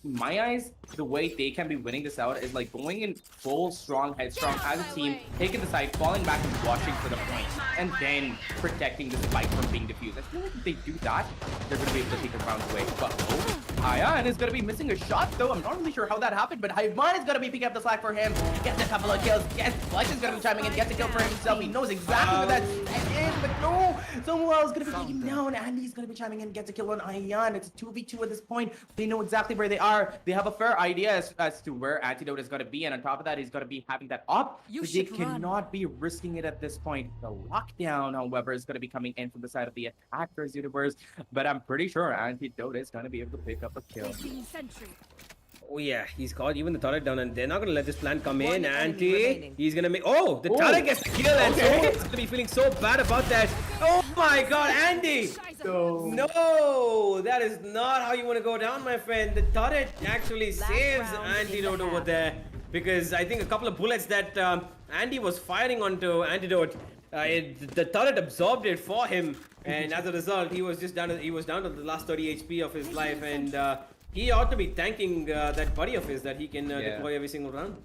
in my eyes, the way they can be winning this out is like going in full, strong, headstrong as a team, taking the side, falling back and watching for the point, and then protecting the spike from being diffused. I feel like if they do that, they're going to be able to take the round away. But Ian is going to be missing a shot, though. I'm not really sure how that happened, but Hyman is going to be picking up the slack for him. Gets a couple of kills. Yes, Flex is going to be chiming in. Gets a kill for himself. He knows exactly where that is, but no. Someone else is going to be taking him down. Andy's going to be chiming in. Gets a kill on Ian. It's a 2v2 at this point. They know exactly where they are. They have a fair idea as to where Antidote is going to be, and on top of that, he's going to be having that up. But they cannot be risking it at this point. The lockdown, however, is going to be coming in from the side of the attackers universe, but I'm pretty sure Antidote is going to be able to pick up a kill. Oh yeah, he's got even the turret down, and they're not gonna let this plan come in. Anti, he's gonna make. Oh, the turret gets the kill, and someone's gonna be feeling so bad about that. Oh my God, Andy! No, that is not how you want to go down, my friend. The turret actually saves Antidote over there, because I think a couple of bullets that Andy was firing onto Antidote, the turret absorbed it for him, and as a result, he was just down. He was down to the last 30 HP of his life, and he ought to be thanking that buddy of his that he can deploy every single round.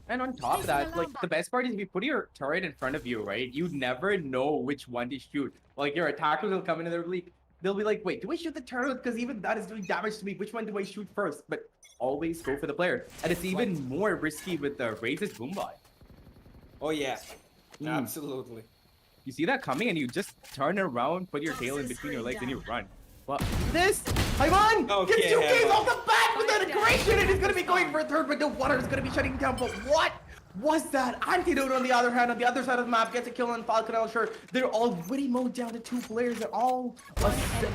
And on top of that, like, the best part is if you put your turret in front of you, right, you never know which one to shoot. Like, your attackers will come in and they'll be like, wait, do I shoot the turret? Because even that is doing damage to me. Which one do I shoot first? But always go for the player. And it's even more risky with the Razor's Boombot. Oh yeah, absolutely. You see that coming and you just turn around, put your tail in between your legs and you run. Well, this, Hyman, gets 2 kills off the bat with an aggression, and he's going to be going for a third, but the water is going to be shutting down. But what was that? Antidote, on the other hand, on the other side of the map, gets a kill on Falcon. Sure, they're already mowed down to 2 players. They're all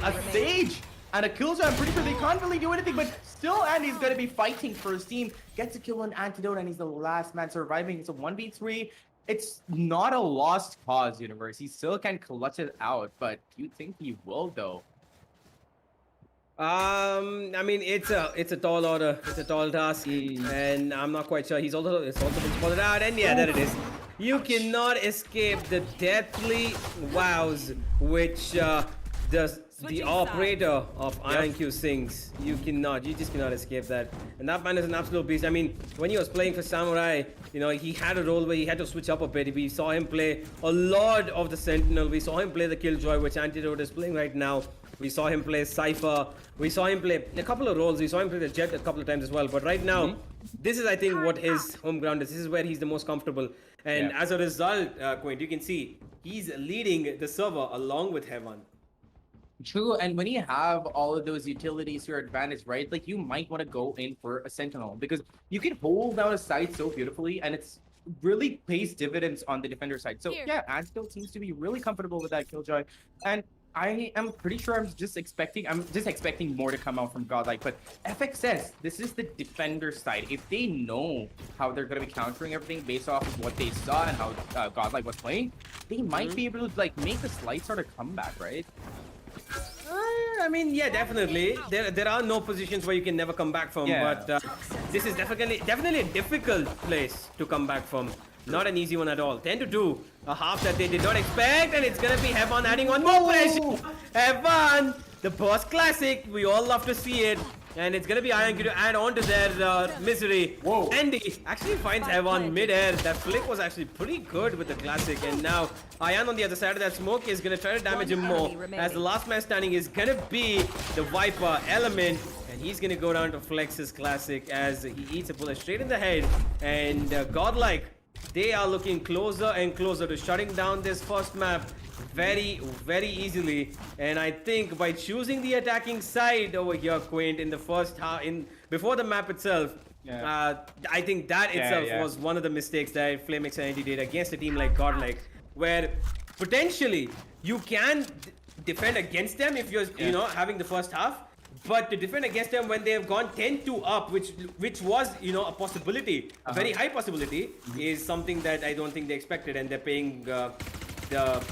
a stage and a kill, so I'm pretty sure they can't really do anything, but still Andy's going to be fighting for his team. Gets a kill on Antidote, and he's the last man surviving. It's a 1v3. It's not a lost cause, universe. He still can clutch it out, but do you think he will, though? I mean, it's a tall order. It's a tall task, and I'm not quite sure. It's also been spotted out, and yeah, there it is. You cannot escape the deathly wows which the operator of IronQ sings. You just cannot escape that. And that man is an absolute beast. I mean, when he was playing for Samurai, you know, he had a role where he had to switch up a bit. We saw him play a lot of the Sentinel. We saw him play the Killjoy, which Antidote is playing right now. We saw him play Cypher. We saw him play a couple of roles. We saw him play the Jet a couple of times as well. But right now, this is, I think, what his home ground is. This is where he's the most comfortable. And as a result, Quint, you can see he's leading the server along with Heaven. True, and when you have all of those utilities to your advantage, right? Like, you might want to go in for a Sentinel, because you can hold down a site so beautifully, and it's really pays dividends on the defender side. So yeah, Antidote seems to be really comfortable with that Killjoy, and I am pretty sure I'm just expecting more to come out from Godlike. But FX says this is the defender side. If they know how they're going to be countering everything based off of what they saw and how Godlike was playing, they might be able to, like, make a slight sort of comeback, right? I mean, yeah, definitely. There are no positions where you can never come back from, Yeah. but this is definitely a difficult place to come back from. Not an easy one at all. 10-2, a half that they did not expect, and it's gonna be Heaven adding on more pressure. Heaven, the boss classic. We all love to see it. And it's gonna be Iron to add on to their misery. Whoa. Andy actually finds Heaven mid-air. That flick was actually pretty good with the classic. And now Ian on the other side of that smoke is gonna try to damage him more. As the last man standing is gonna be the Viper Element. And he's gonna go down to flex his classic as he eats a bullet straight in the head. And Godlike, they are looking closer and closer to shutting down this first map very easily. And I think by choosing the attacking side over here, Quint, in the first half, before the map itself, I think that itself was one of the mistakes that Flamex Serenity did against a team like Godlike, where potentially you can defend against them if you're you know, having the first half. But to defend against them when they have gone 10-2 up, which was, you know, a possibility, a very high possibility, is something that I don't think they expected, and they're paying the,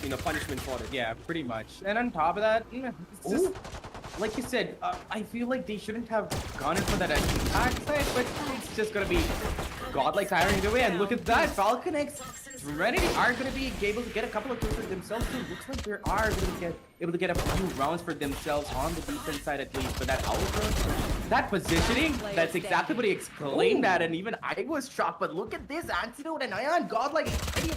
you know, punishment for it. Yeah, pretty much. And on top of that, it's just, like you said, I feel like they shouldn't have gone in for that attack side, but it's just gonna be Godlike hiring it away. And look at that, Falcon X, Serenity are gonna be able to get a couple of kills for themselves too. Looks like they are gonna get able to get a few rounds for themselves on the defense side at least. But that Ultra, that positioning, that's exactly what he explained that, and even I was shocked. But look at this Antidote and Ion Godlike,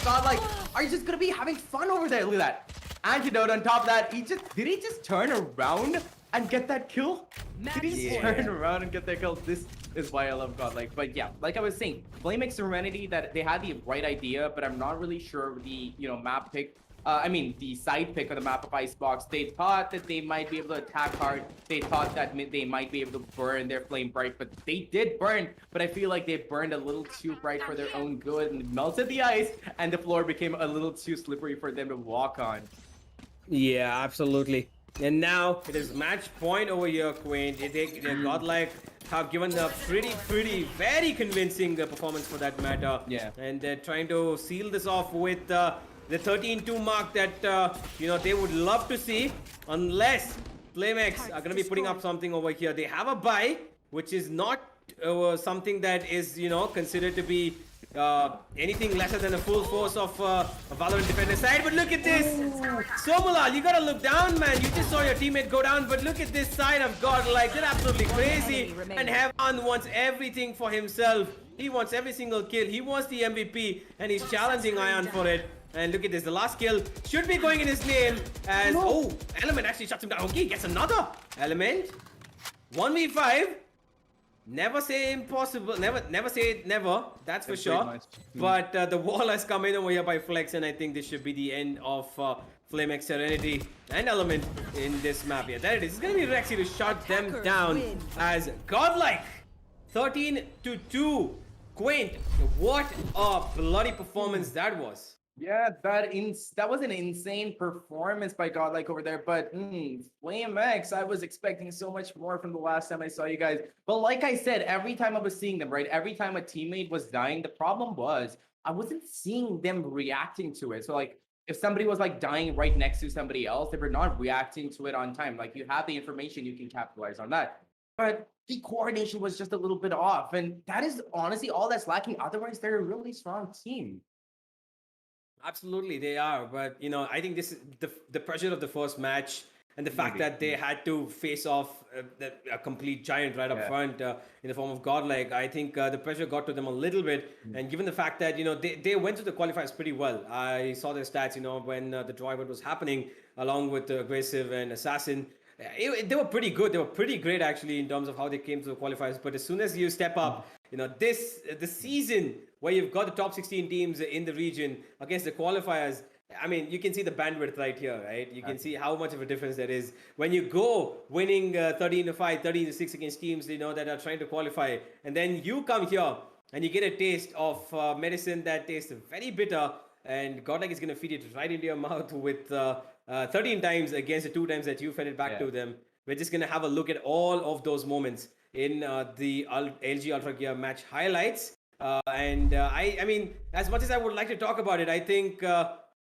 Godlike are just gonna be having fun over there. Look at that. Antidote on top of that, did he just turn around and get that kill? Did he just turn around and get that kill? This is why I love Godlike. But yeah, like I was saying, Flamex Serenity, that they had the right idea, but I'm not really sure the, you know, map pick. I mean, the side pick of the map of Icebox. They thought that they might be able to attack hard. They thought that they might be able to burn their flame bright, but they did burn. But I feel like they burned a little too bright for their own good and melted the ice, and the floor became a little too slippery for them to walk on. Yeah, absolutely. And now it is match point over here, Quint. They Godlike have given a very convincing performance for that matter. Yeah. And they're trying to seal this off with the 13-2 mark that you know, they would love to see, unless Flamex are going to be putting up something over here. They have a buy, which is not something that is, you know, considered to be anything lesser than a full force of a Valorant defender side. But look at this, Somula, you gotta look down, man. You just saw your teammate go down, but look at this side of Godlike. They're absolutely crazy. And Heaven wants everything for himself. He wants every single kill. He wants the MVP, and he's challenging Ion for it. And look at this, the last kill should be going in his name as Element actually shuts him down. Okay, gets another Element. 1v5. Never say impossible. Never say never. That's for sure. But the wall has come in over here by Flex, and I think this should be the end of Flamex Serenity and Element in this map. Yeah, there it is. It's gonna be Rexy to shut them down as Godlike 13-2. Quint, what a bloody performance that was. Yeah, that was an insane performance by Godlike over there. But Flamex, I was expecting so much more from the last time I saw you guys. But like I said, every time I was seeing them, right? Every time a teammate was dying, the problem was I wasn't seeing them reacting to it. So like, if somebody was like dying right next to somebody else, they were not reacting to it on time. Like, you have the information, you can capitalize on that. But the coordination was just a little bit off. And that is honestly all that's lacking. Otherwise, they're a really strong team. Absolutely, they are. But, you know, I think this is the pressure of the first match and the fact that they had to face off a complete giant right up front in the form of Godlike. I think the pressure got to them a little bit. And given the fact that, you know, they went to the qualifiers pretty well. I saw their stats, you know, when the draw event was happening, along with Aggressive and Assassin. They were pretty good. They were pretty great, actually, in terms of how they came to the qualifiers. But as soon as you step up, you know, the season where you've got the top 16 teams in the region against the qualifiers, I mean, you can see the bandwidth right here, right? You can see how much of a difference there is. When you go winning 13-5, 13-6 against teams, you know, that are trying to qualify, and then you come here and you get a taste of medicine that tastes very bitter, and Godlike is going to feed it right into your mouth with 13 times against the 2 times that you fed it back to them. We're just going to have a look at all of those moments in the LG Ultragear match highlights. I mean, as much as I would like to talk about it, I think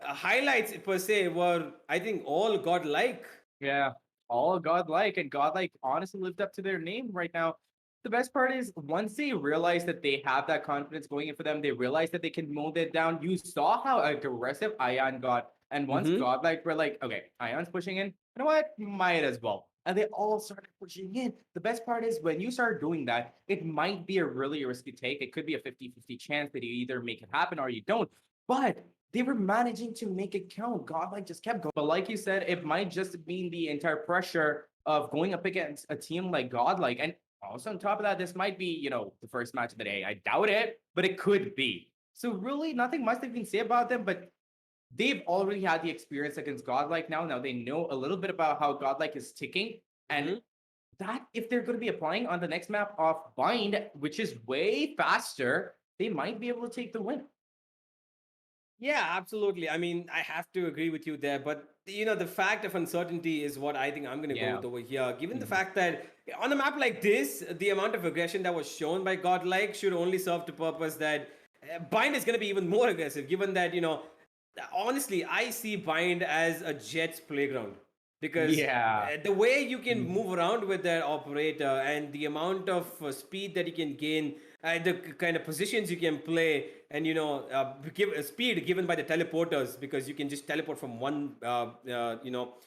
highlights per se were, I think, all Godlike. Yeah. all godlike, and godlike honestly lived up to their name right now. The best part is once they realize that they have that confidence going in for them, they realize that they can mold it down. You saw how aggressive Ion got. And once Mm-hmm. Godlike were like, okay, Ion's pushing in, you know what? Might as well. And they all started pushing in. The best part is when you start doing that, it might be a really risky take. It could be a 50-50 chance that you either make it happen or you don't. But they were managing to make it count. Godlike just kept going. But like you said, it might just mean the entire pressure of going up against a team like Godlike. And also on top of that, this might be, the first match of the day. I doubt it, but it could be. So really nothing much they can say about them, but they've already had the experience against Godlike now. Now they know a little bit about how Godlike is ticking. And that if they're going to be applying on the next map of Bind, which is way faster, they might be able to take the win. Yeah, absolutely. I mean, I have to agree with you there, but the fact of uncertainty is what I think I'm going to go with over here. Given the fact that on a map like this, the amount of aggression that was shown by Godlike should only serve to purpose that Bind is going to be even more aggressive, given that, honestly, I see Bind as a Jets playground. Because the way you can move around with that operator and the amount of speed that you can gain, the kind of positions you can play, and give speed given by the teleporters, because you can just teleport from one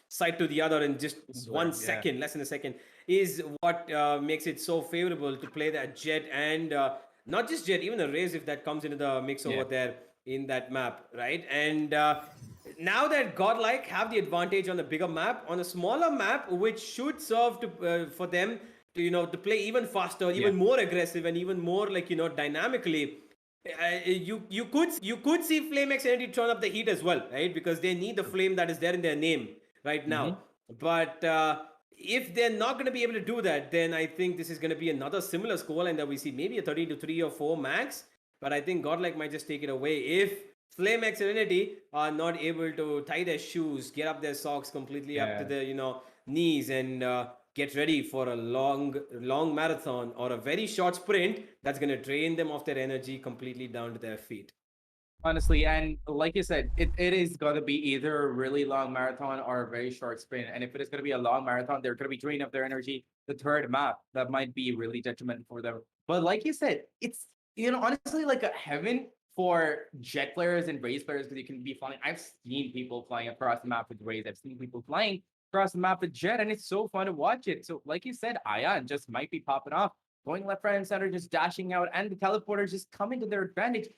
side to the other in just 1 second, less than a second, is what makes it so favorable to play that Jet and not just Jet, even a Raze if that comes into the mix over there in that map, right? And now that Godlike have the advantage on a bigger map, on a smaller map, which should serve to for them to to play even faster, even more aggressive, and even more dynamically. You could see Flame Xfinity turn up the heat as well, right? Because they need the flame that is there in their name right now. But if they're not going to be able to do that, then I think this is going to be another similar scoreline that we see, maybe a 13-3 or 4 max. But I think Godlike might just take it away if Flame X Serenity are not able to tie their shoes, get up their socks completely up to the knees, and get ready for a long marathon or a very short sprint that's going to drain them of their energy completely down to their feet. Honestly, and like you said, it is going to be either a really long marathon or a very short sprint. And if it is going to be a long marathon, they're going to be draining up their energy. The third map, that might be really detrimental for them. But like you said, it's, honestly like a heaven for Jet players and Raze players, because you can be flying. I've seen people flying across the map with Raze. I've seen people flying across the map with Jet, and it's so fun to watch it. So like you said, Ion just might be popping off, going left, right, and center, just dashing out, and the teleporters just coming to their advantage.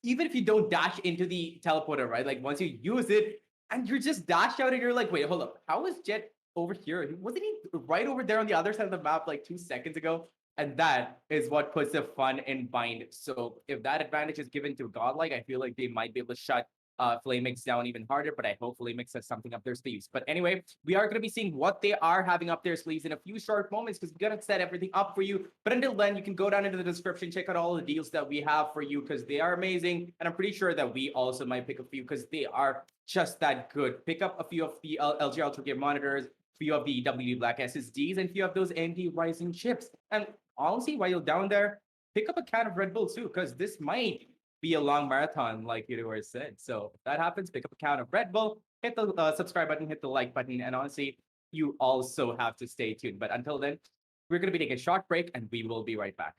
Even if you don't dash into the teleporter, right? Like once you use it and you're just dashed out and you're like, wait, hold up. How is Jet over here? Wasn't he right over there on the other side of the map like 2 seconds ago? And that is what puts the fun in Bind. So if that advantage is given to Godlike, I feel like they might be able to shut Flamix down even harder, but I hope Flamix has something up their sleeves. But anyway, we are going to be seeing what they are having up their sleeves in a few short moments, because we're going to set everything up for you. But until then, you can go down into the description, check out all the deals that we have for you, because they are amazing. And I'm pretty sure that we also might pick a few, because they are just that good. Pick up a few of the LG Ultragear monitors, a few of the WD_BLACK SSDs, and a few of those AMD Ryzen chips. And honestly, while you're down there, pick up a can of Red Bull too, because this might be a long marathon, like Universe said. So if that happens, pick up a can of Red Bull, hit the subscribe button, hit the like button, and honestly, you also have to stay tuned. But until then, we're going to be taking a short break, and we will be right back.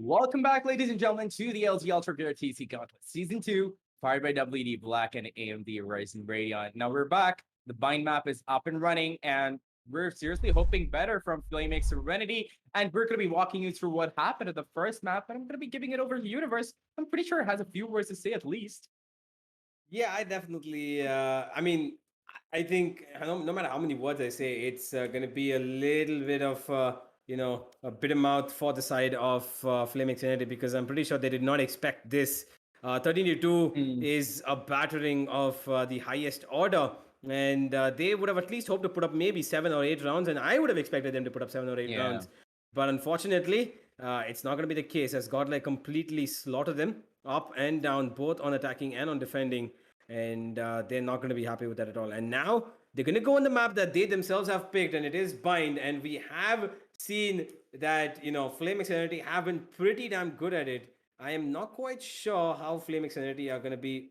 Welcome back, ladies and gentlemen, to the LG Ultragear TEC Gauntlet Season 2, powered by WD Black and AMD Ryzen Radeon. Now we're back. The bind map is up and running, and we're seriously hoping better from FlameX Serenity. And we're going to be walking you through what happened at the first map, and I'm going to be giving it over to Universe. I'm pretty sure it has a few words to say at least. Yeah, I definitely. I think no matter how many words I say, it's going to be a little bit of a bit of mouth for the side of Flaming Serenity, because I'm pretty sure they did not expect this. 13-2 is a battering of the highest order, and they would have at least hoped to put up maybe 7 or 8 rounds, and I would have expected them to put up 7 or 8 rounds. But unfortunately, it's not going to be the case, as GODLIKE completely slaughtered them up and down, both on attacking and on defending. And they're not going to be happy with that at all. And now they're going to go on the map that they themselves have picked, and it is Bind. And we have seen that, Flaming Serenity have been pretty damn good at it. I am not quite sure how Flaming Serenity are going to be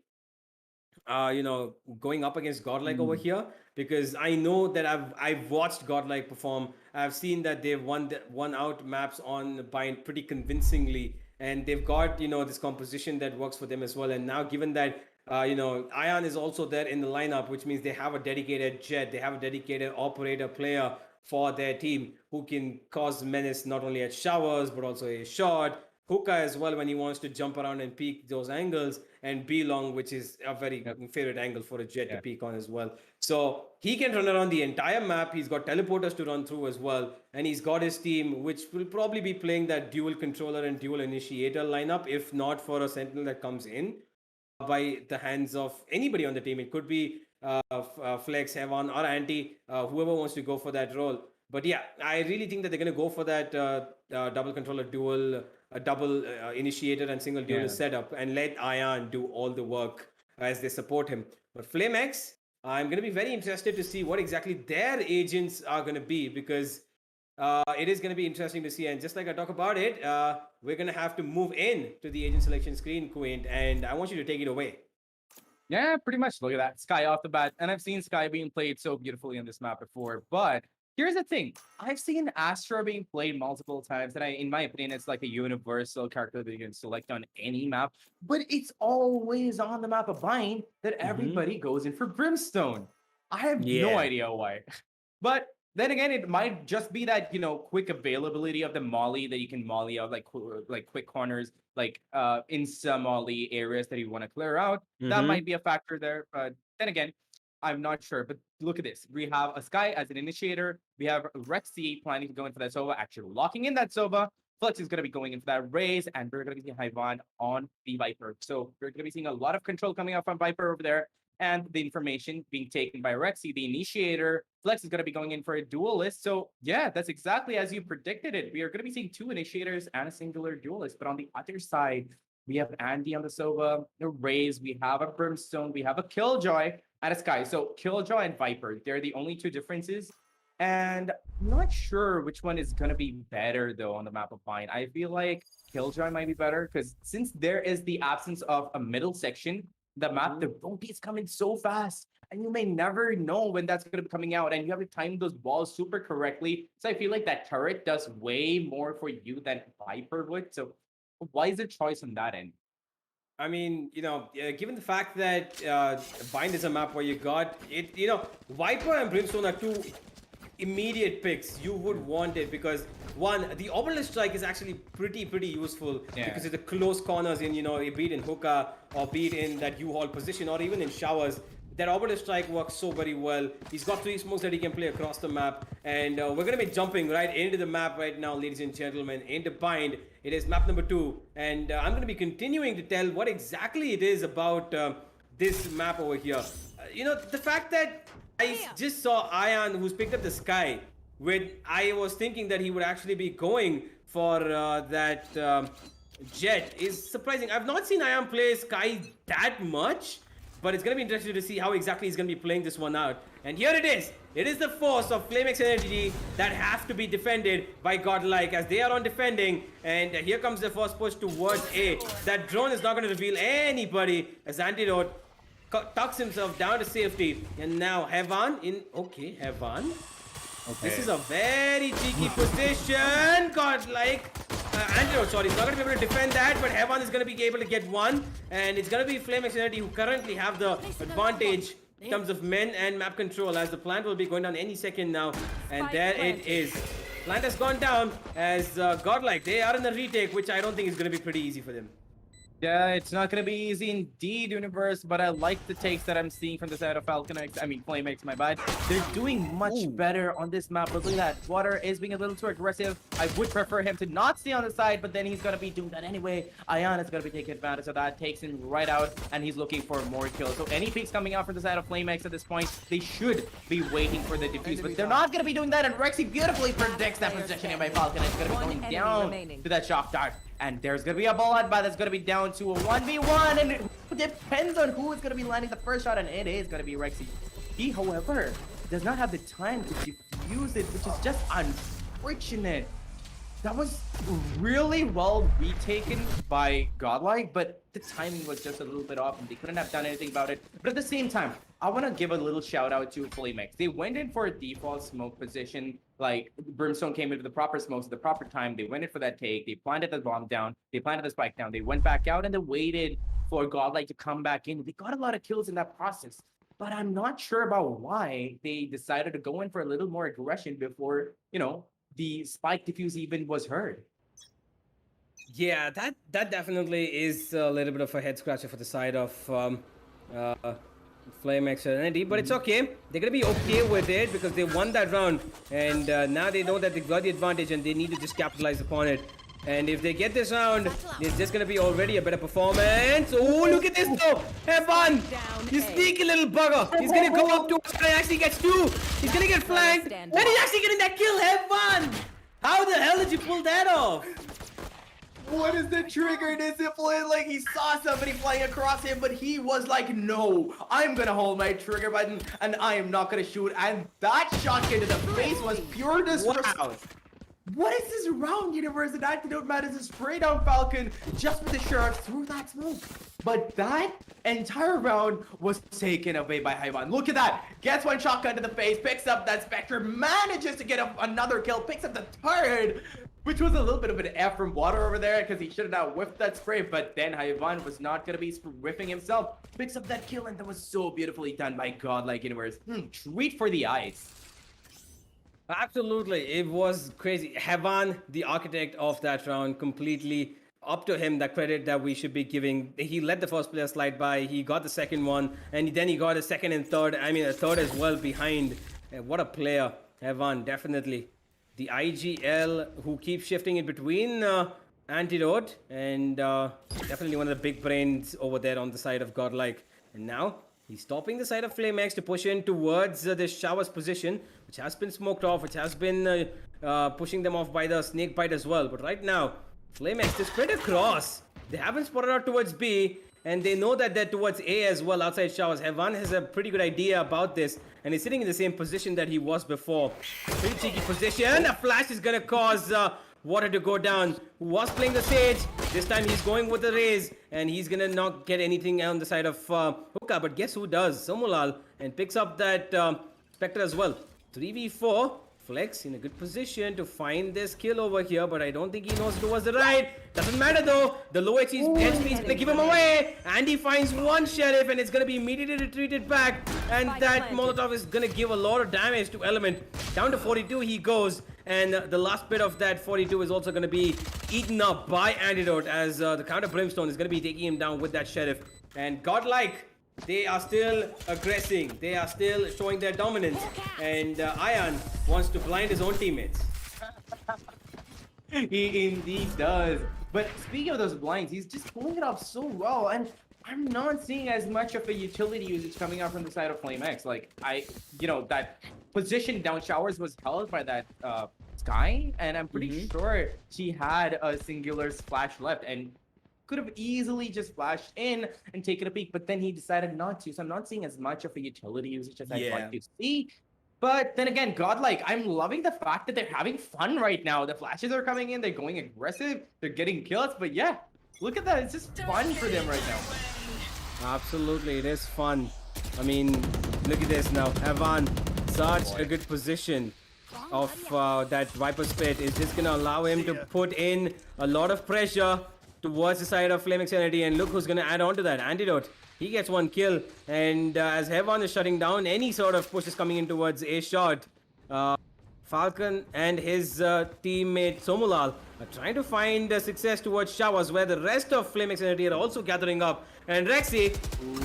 going up against GODLIKE over here, because I know that I've watched GODLIKE perform. I've seen that they've won out maps on Bind pretty convincingly, and they've got this composition that works for them as well. And now, given that Ion is also there in the lineup, which means they have a dedicated Jet, they have a dedicated operator player for their team who can cause menace not only at showers but also a shot. Hookah as well, when he wants to jump around and peek those angles, and B-Long, which is a very favorite angle for a Jet to peek on as well. So he can run around the entire map. He's got teleporters to run through as well, and he's got his team, which will probably be playing that dual controller and dual initiator lineup, if not for a Sentinel that comes in by the hands of anybody on the team. It could be Flex, Heaven, or Anti, whoever wants to go for that role. But yeah, I really think that they're going to go for that double controller, double initiator and single duelist setup, and let Ion do all the work as they support him. But FlameX, I'm going to be very interested to see what exactly their agents are going to be, because it is going to be interesting to see. And just like I talk about it, we're going to have to move in to the agent selection screen, Quint, and I want you to take it away. Yeah, pretty much. Look at that. Sky off the bat. And I've seen Sky being played so beautifully on this map before. But here's the thing. I've seen Astra being played multiple times. And in my opinion, it's like a universal character that you can select on any map. But it's always on the map of Bind that everybody goes in for Brimstone. I have no idea why. But then again, it might just be that, quick availability of the molly, that you can molly out like quick corners, like in some molly areas that you want to clear out. That might be a factor there. But then again, I'm not sure. But look at this. We have a Sky as an initiator. We have Rexy planning to go in for that Sova, actually locking in that Sova. Flex is going to be going in for that Raze, and we're going to be seeing Hyvan on the Viper. So we're going to be seeing a lot of control coming out from Viper over there, and the information being taken by Rexy, the initiator. Flex is going to be going in for a duelist. So yeah, that's exactly as you predicted it. We are going to be seeing 2 initiators and a singular duelist. But on the other side, we have Andy on the Sova, the Raze, we have a Brimstone, we have a Killjoy, and a Sky. So Killjoy and Viper, they're the only 2 differences. And I'm not sure which one is going to be better, though, on the map of Bind. I feel like Killjoy might be better, because since there is the absence of a middle section, the map, the rotate is coming so fast, and you may never know when that's going to be coming out, and you have to time those balls super correctly. So I feel like that turret does way more for you than Viper would. So why is there choice on that end? I mean, given the fact that Bind is a map where you got it, Viper and Brimstone are 2 immediate picks. You would want it because, one, the Obelisk Strike is actually pretty useful because of the close corners in, be it in Hookah or be it in that U-Haul position or even in showers. That Obelisk Strike works so very well. He's got 3 smokes that he can play across the map, and we're going to be jumping right into the map right now, ladies and gentlemen, into Bind. It is map number 2, and I'm going to be continuing to tell what exactly it is about this map over here. The fact that I just saw Ion, who's picked up the Sky, when I was thinking that he would actually be going for that Jet, is surprising. I've not seen Ion play Sky that much, but it's going to be interesting to see how exactly he's going to be playing this one out. And here it is. It is the force of FlameX Energy that have to be defended by GODLIKE, as they are on defending. And here comes the first push towards A. That drone is not going to reveal anybody, as Antidote tucks himself down to safety. And now Heaven in... Okay, Heaven. Okay. This is a very cheeky position. GODLIKE Antidote, sorry, he's not going to be able to defend that, but Heaven is going to be able to get one, and it's going to be Flame SERENITY who currently have the advantage in terms of men and map control, as the plant will be going down any second now, and there it is. Plant has gone down as Godlike, they are in the retake, which I don't think is going to be pretty easy for them. Yeah, it's not gonna be easy indeed, Universe, but I like the takes that I'm seeing from the side of FlameX, my bad. They're doing much better on this map, but look at that. Water is being a little too aggressive. I would prefer him to not stay on the side, but then he's gonna be doing that anyway. Ion is gonna be taking advantage of that, takes him right out, and he's looking for more kills. So any peeks coming out from the side of FlameX at this point, they should be waiting for the defuse, but they're not gonna be doing that, and Rexy beautifully predicts that positioning by Falcon. It's gonna be going down to that shock dart. And there's going to be a ball headbutt that's going to be down to a 1v1. And it depends on who is going to be landing the first shot. And it is going to be Rexy. He, however, does not have the time to defuse it, which is just unfortunate. That was really well retaken by Godlike, but the timing was just a little bit off and they couldn't have done anything about it. But at the same time, I want to give a little shout out to FlameX. They went in for a default smoke position. Like, Brimstone came into the proper smokes at the proper time. They went in for that take. They planted the bomb down. They planted the spike down. They went back out and they waited for Godlike to come back in. They got a lot of kills in that process. But I'm not sure about why they decided to go in for a little more aggression before, you know, the spike diffuse even was heard. Yeah, that definitely is a little bit of a head scratcher for the side of FlameX SERENITY, but it's okay. They're gonna be okay with it because they won that round, and now they know that they've got the advantage and they need to just capitalize upon it. And if they get this round, it's just gonna be already a better performance. Oh, look at this though! Heaven! You sneaky little bugger! He's gonna go up to us and actually gets two! He's gonna get flanked! And he's actually getting that kill! Heaven! How the hell did you pull that off? What is the trigger discipline? Like, he saw somebody flying across him, but he was like, no, I'm gonna hold my trigger button and I am not gonna shoot. And that shot into the face was pure disrespect. Wow. What is this round, Universe? And Antidote manages to spray down Falcon just with the sheriff through that smoke. But that entire round was taken away by Hyvan. Look at that. Gets one shotgun to the face, picks up that Spectre, manages to get another kill, picks up the third, which was a little bit of an F from Water over there because he should have not whiffed that spray. But then Hyvan was not going to be whiffing himself. Picks up that kill, and that was so beautifully done by Godlike Universe. Treat for the eyes. Absolutely, it was crazy. Heaven, the architect of that round, completely up to him the credit that we should be giving. He let the first player slide by, he got the second one, and then he got a second and third. I mean, a third as well behind. What a player, Heaven, definitely. The IGL who keeps shifting in between Antidote, and definitely one of the big brains over there on the side of Godlike. And now he's stopping the side of FlameX to push in towards the Shower's position, which has been smoked off, which has been pushing them off by the snake bite as well. But right now, FlameX, they spread across. They haven't spotted out towards B, and they know that they're towards A as well, outside Showers. Heaven has a pretty good idea about this, and he's sitting in the same position that he was before. Pretty cheeky position. A flash is gonna cause Water to go down. Who was playing the Sage? This time he's going with the Raze, and he's gonna not get anything on the side of Hookah. But guess who does? Somulal, and picks up that Spectre as well. 3v4. Flex in a good position to find this kill over here, but I don't think he knows towards the right. Doesn't matter though. The low HP is gonna give him away, and he finds one Sheriff, and it's gonna be immediately retreated back. And that Molotov is gonna give a lot of damage to Element. Down to 42 he goes, and the last bit of that 42 is also gonna be eaten up by Antidote, as the counter Brimstone is gonna be taking him down with that Sheriff. And Godlike, they are still aggressing. They are still showing their dominance. And Ion wants to blind his own teammates. He indeed does. But speaking of those blinds, he's just pulling it off so well. And I'm not seeing as much of a utility usage coming out from the side of FlameX. Like, that position down Showers was held by that Sky. And I'm pretty sure she had a singular splash left. And could have easily just flashed in and taken a peek, but then he decided not to. So I'm not seeing as much of a utility usage as I'd like to see. But then again, Godlike, I'm loving the fact that they're having fun right now. The flashes are coming in, they're going aggressive, they're getting kills. But yeah, look at that. It's just fun for them right now. Absolutely, it is fun. I mean, look at this now. Heaven, such a good position. of that Viper Spit is just gonna allow him to put in a lot of pressure towards the side of Flame Sanity, and look who's gonna add on to that. Antidote. He gets one kill, and as Heaven is shutting down any sort of pushes coming in towards a shot, Falcon and his teammate Somulal are trying to find success towards showers, where the rest of Flame Sanity are also gathering up. And Rexy,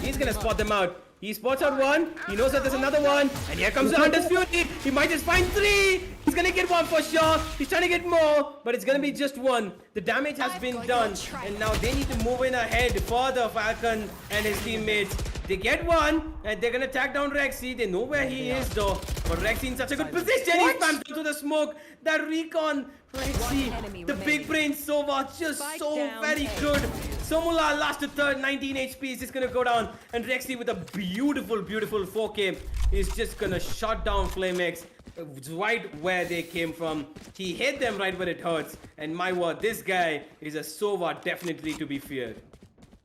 he's gonna spot them out. He spots out one, he knows that there's another one, and here comes the Hunter's Fury. He might just find three. He's gonna get one for sure. He's trying to get more, but it's gonna be just one. The damage has been done, and now they need to move in ahead for the Falcon and his teammates. They get one, and they're gonna tag down Rexy. They know where he is though, but Rexy in such a good position. He spams into the smoke. That recon, Rexy, the big brain Sova, just so very good. Somula last to third, 19 HP is just gonna go down, and Rexy with a beautiful, beautiful 4K is just gonna shut down FlameX right where they came from. He hit them right where it hurts, and my word, this guy is a Sova definitely to be feared.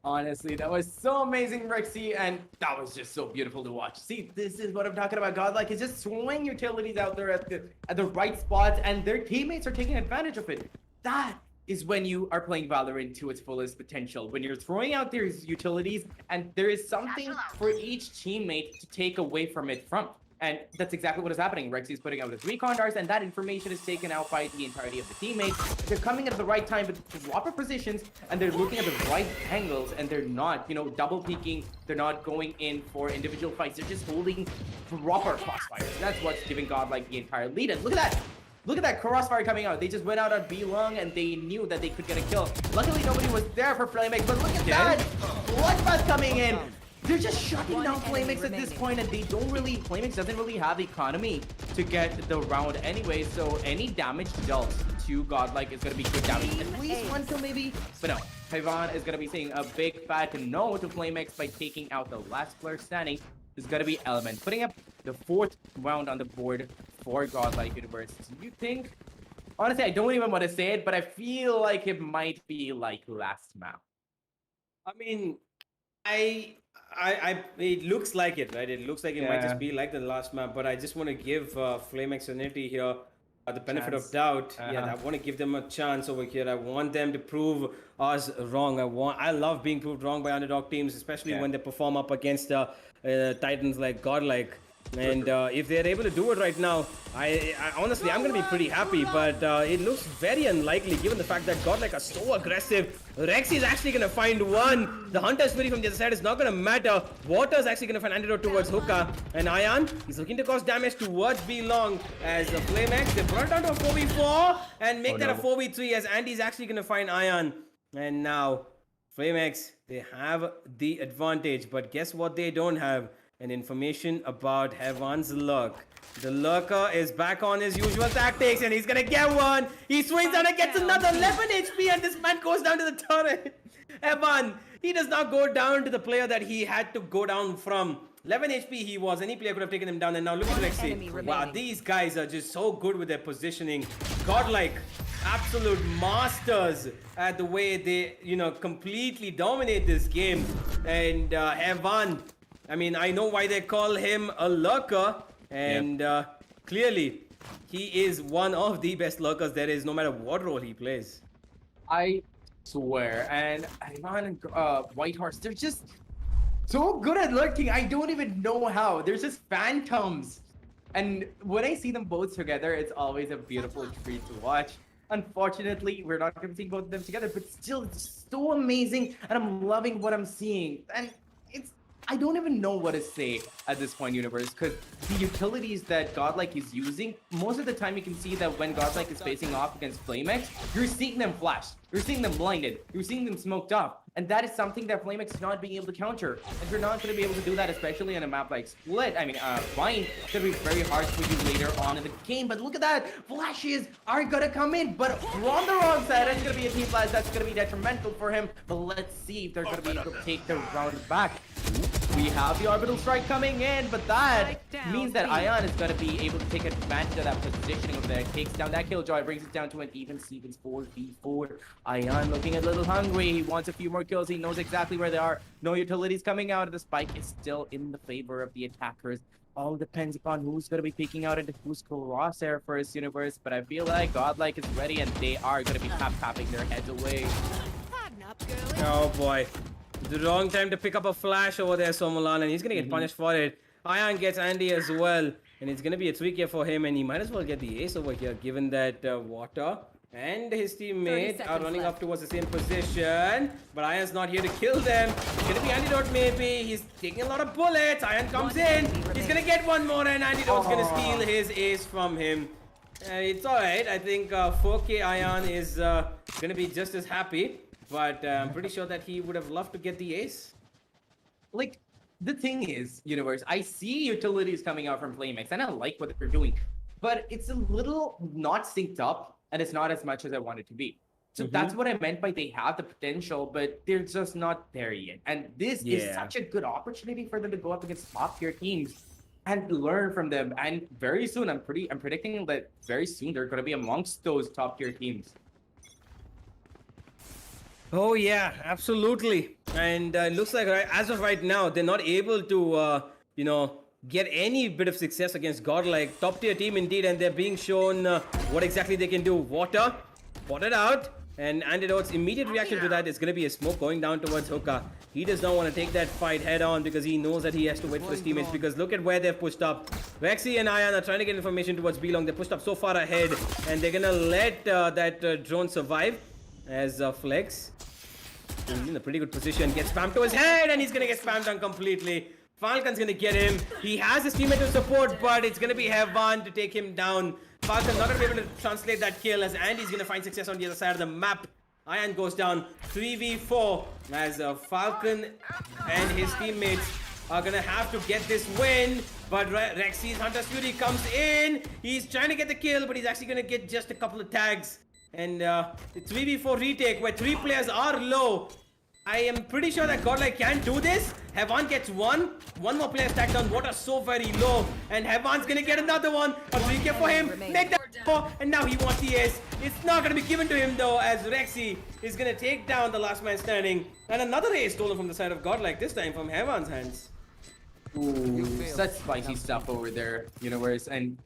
Honestly, that was so amazing, Rexy, and that was just so beautiful to watch. See, this is what I'm talking about. Godlike is just throwing utilities out there at the right spots, and their teammates are taking advantage of it. That is when you are playing Valorant to its fullest potential. When you're throwing out these utilities, and there is something for each teammate to take away from it from. And that's exactly what is happening. Rexy is putting out his recon darts, and that information is taken out by the entirety of the teammates. They're coming at the right time with proper positions, and they're looking at the right angles, and they're not, double peeking. They're not going in for individual fights. They're just holding proper crossfires. That's what's giving Godlike the entire lead. And look at that! Look at that crossfire coming out. They just went out on B long, and they knew that they could get a kill. Luckily, nobody was there for FlameX, but look at that! Bloodbath coming in! They're just shutting down FlameX at this point, and FlameX doesn't really have the economy to get the round anyway, so any damage dealt to Godlike is going to be good damage. At least one kill maybe, but no. Hyvan is going to be saying a big fat no to FlameX by taking out the last player standing. Is going to be Element, putting up the 4th round on the board for Godlike Universe. Do you think? Honestly, I don't even want to say it, but I feel like it might be like last map. I mean, it looks like it, right? It looks like it might just be like the last map, but I just want to give Flame Sanity here the benefit of doubt. Yeah, I want to give them a chance over here. I want them to prove us wrong. I love being proved wrong by underdog teams, especially when they perform up against titans like Godlike. And if they're able to do it right now, I honestly, I'm going to be pretty happy, but it looks very unlikely given the fact that Godlike are so aggressive. Rexy is actually going to find one. The Hunter's Fury from the other side is not going to matter. Water's actually going to find antidote towards Hookah. And Ion, he's looking to cause damage towards B long as the FlameX. They brought it down to a 4v4 and make that a 4v3 as Andy's actually going to find Ion. And now, FlameX, they have the advantage, but guess what they don't have? An information about Heaven's luck. The lurker is back on his usual tactics, and he's gonna get one. He swings down and gets another 11 HP, and this man goes down to the turret. Heaven, he does not go down to the player that he had to go down from. 11 HP he was. Any player could have taken him down, and now look at Rexy. Wow, these guys are just so good with their positioning. Godlike, absolute masters at the way they, completely dominate this game. And Heaven, I mean, I know why they call him a lurker, and clearly, he is one of the best lurkers there is, no matter what role he plays. I swear, and Ivan and Whitehorse, they're just so good at lurking. I don't even know how. They're just phantoms. And when I see them both together, it's always a beautiful treat to watch. Unfortunately, we're not going to see both of them together, but still, it's so amazing, and I'm loving what I'm seeing. And I don't even know what to say at this point, Universe, because the utilities that Godlike is using, most of the time you can see that when Godlike is facing off against FlameX, you're seeing them flash, you're seeing them blinded, you're seeing them smoked off. And that is something that FlameX is not being able to counter. And you're not going to be able to do that, especially on a map like Split. I mean, Vine, it's going to be very hard for you later on in the game. But look at that. Flashes are going to come in. But on the wrong side, it's going to be a team flash that's going to be detrimental for him. But let's see if they're going to be able to take the round back. We have the orbital strike coming in, but that Strike down, means that B. Ion is going to be able to take advantage of that positioning over there. Takes down that killjoy, brings it down to an even Stevens 4v4. Ion looking a little hungry. He wants a few more kills. He knows exactly where they are. No utilities coming out. The spike is still in the favor of the attackers. All depends upon who's going to be peeking out into who's crosshair first, Universe. But I feel like Godlike is ready, and they are going to be tapping their heads away. Harden up, girly. Oh boy. The wrong time to pick up a flash over there, Somulan, and he's gonna get punished for it. Ion gets Andy as well, and it's gonna be a 3K for him, and he might as well get the ace over here, given that Water and his teammate are running up towards the same position. But Ion's not here to kill them. It's gonna be Antidote maybe. He's taking a lot of bullets. Ion comes in. He's gonna get one more, and Antidote's gonna steal his ace from him. It's alright. I think 4K Ion is gonna be just as happy. But I'm pretty sure that he would have loved to get the ace. Like, the thing is, Universe, I see utilities coming out from FlameX, and I like what they're doing. But it's a little not synced up, and it's not as much as I want it to be. So that's what I meant by they have the potential, but they're just not there yet. And this is such a good opportunity for them to go up against top-tier teams and learn from them. And very soon, I'm predicting that very soon they're going to be amongst those top-tier teams. Oh yeah, absolutely. And it looks like as of right now, they're not able to, you know, get any bit of success against Godlike. Top tier team indeed, and they're being shown what exactly they can do. Water, spotted out, and Antidote's immediate reaction to that is going to be a smoke going down towards Hookah. He does not want to take that fight head on because he knows that he has to wait for his teammates, because look at where they've pushed up. Rexy and Ion are trying to get information towards B-Long. They're pushed up so far ahead, and they're going to let that drone survive as Flex. He's in a pretty good position, gets spammed to his head, and he's gonna get spammed on completely. Falcon's gonna get him. He has his teammate to support, but it's gonna be Heavan to take him down. Falcon not gonna be able to translate that kill, as Andy's gonna find success on the other side of the map. Ion goes down 3v4 as Falcon and his teammates are gonna have to get this win. But Rexy's Hunter's Fury comes in. He's trying to get the kill, but he's actually gonna get just a couple of tags. And it's 3v4 retake where 3 players are low. I am pretty sure that Godlike can do this. Heavan gets one more player stacked down. Water so very low, and Heavan's gonna get another one. A 3K for him. Make that 4, and now he wants the ace. It's not gonna be given to him though, as Rexy is gonna take down the last man standing. And another ace stolen from the side of Godlike, this time from Heavan's hands. Ooh, such spicy stuff over there, Universe, and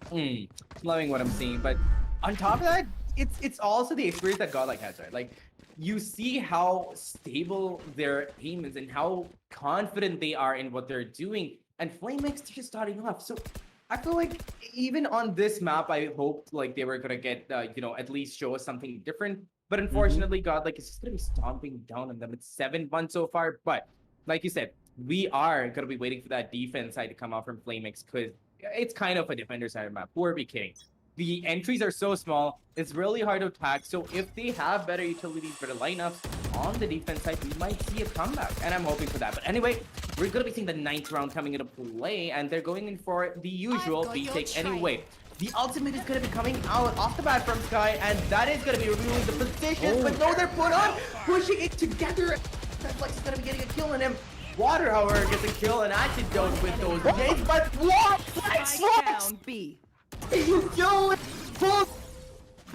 loving what I'm seeing. But on top of that, it's also the experience that Godlike has, right? Like, you see how stable their aim is and how confident they are in what they're doing. And FlameX, they're just starting off. So I feel like even on this map, I hoped like they were gonna get, you know, at least show us something different. But unfortunately, Godlike is just gonna be stomping down on them. It's 7-1 so far. But like you said, we are gonna be waiting for that defense side to come out from FlameX, because it's kind of a defender side map. Who are we kidding? The entries are so small, it's really hard to attack. So if they have better utilities, better lineups on the defense side, we might see a comeback. And I'm hoping for that. But anyway, we're going to be seeing the 9th round coming into play. And they're going in for the usual B-take anyway. The ultimate is going to be coming out off the bat from Sky. And that is going to be revealing the positions. But no, they're put on, pushing it together. Flex is going to be getting a kill on him. Water, however, gets a kill and Antidote with those games. But what? Flex! Down B. You do it!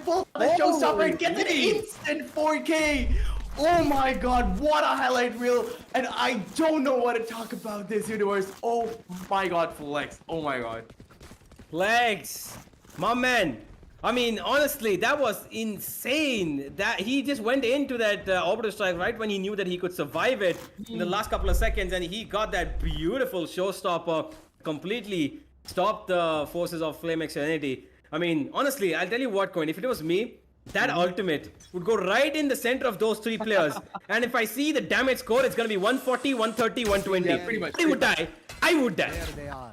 Full the showstopper and gets an instant 4K! Oh my god, what a highlight reel! And I don't know what to talk about this, Universe. Oh my god, Flex. Oh my god. Flex! My man! I mean, honestly, that was insane. That he just went into that orbital strike right when he knew that he could survive it in the last couple of seconds, and he got that beautiful showstopper, completely stopped the forces of FlameX Serenity. I mean, honestly, I'll tell you what, Coin, if it was me, that ultimate would go right in the center of those 3 players. And if I see the damage score, it's gonna be 140, 130, 120. Yeah, pretty much. I would die. I would die. There they are.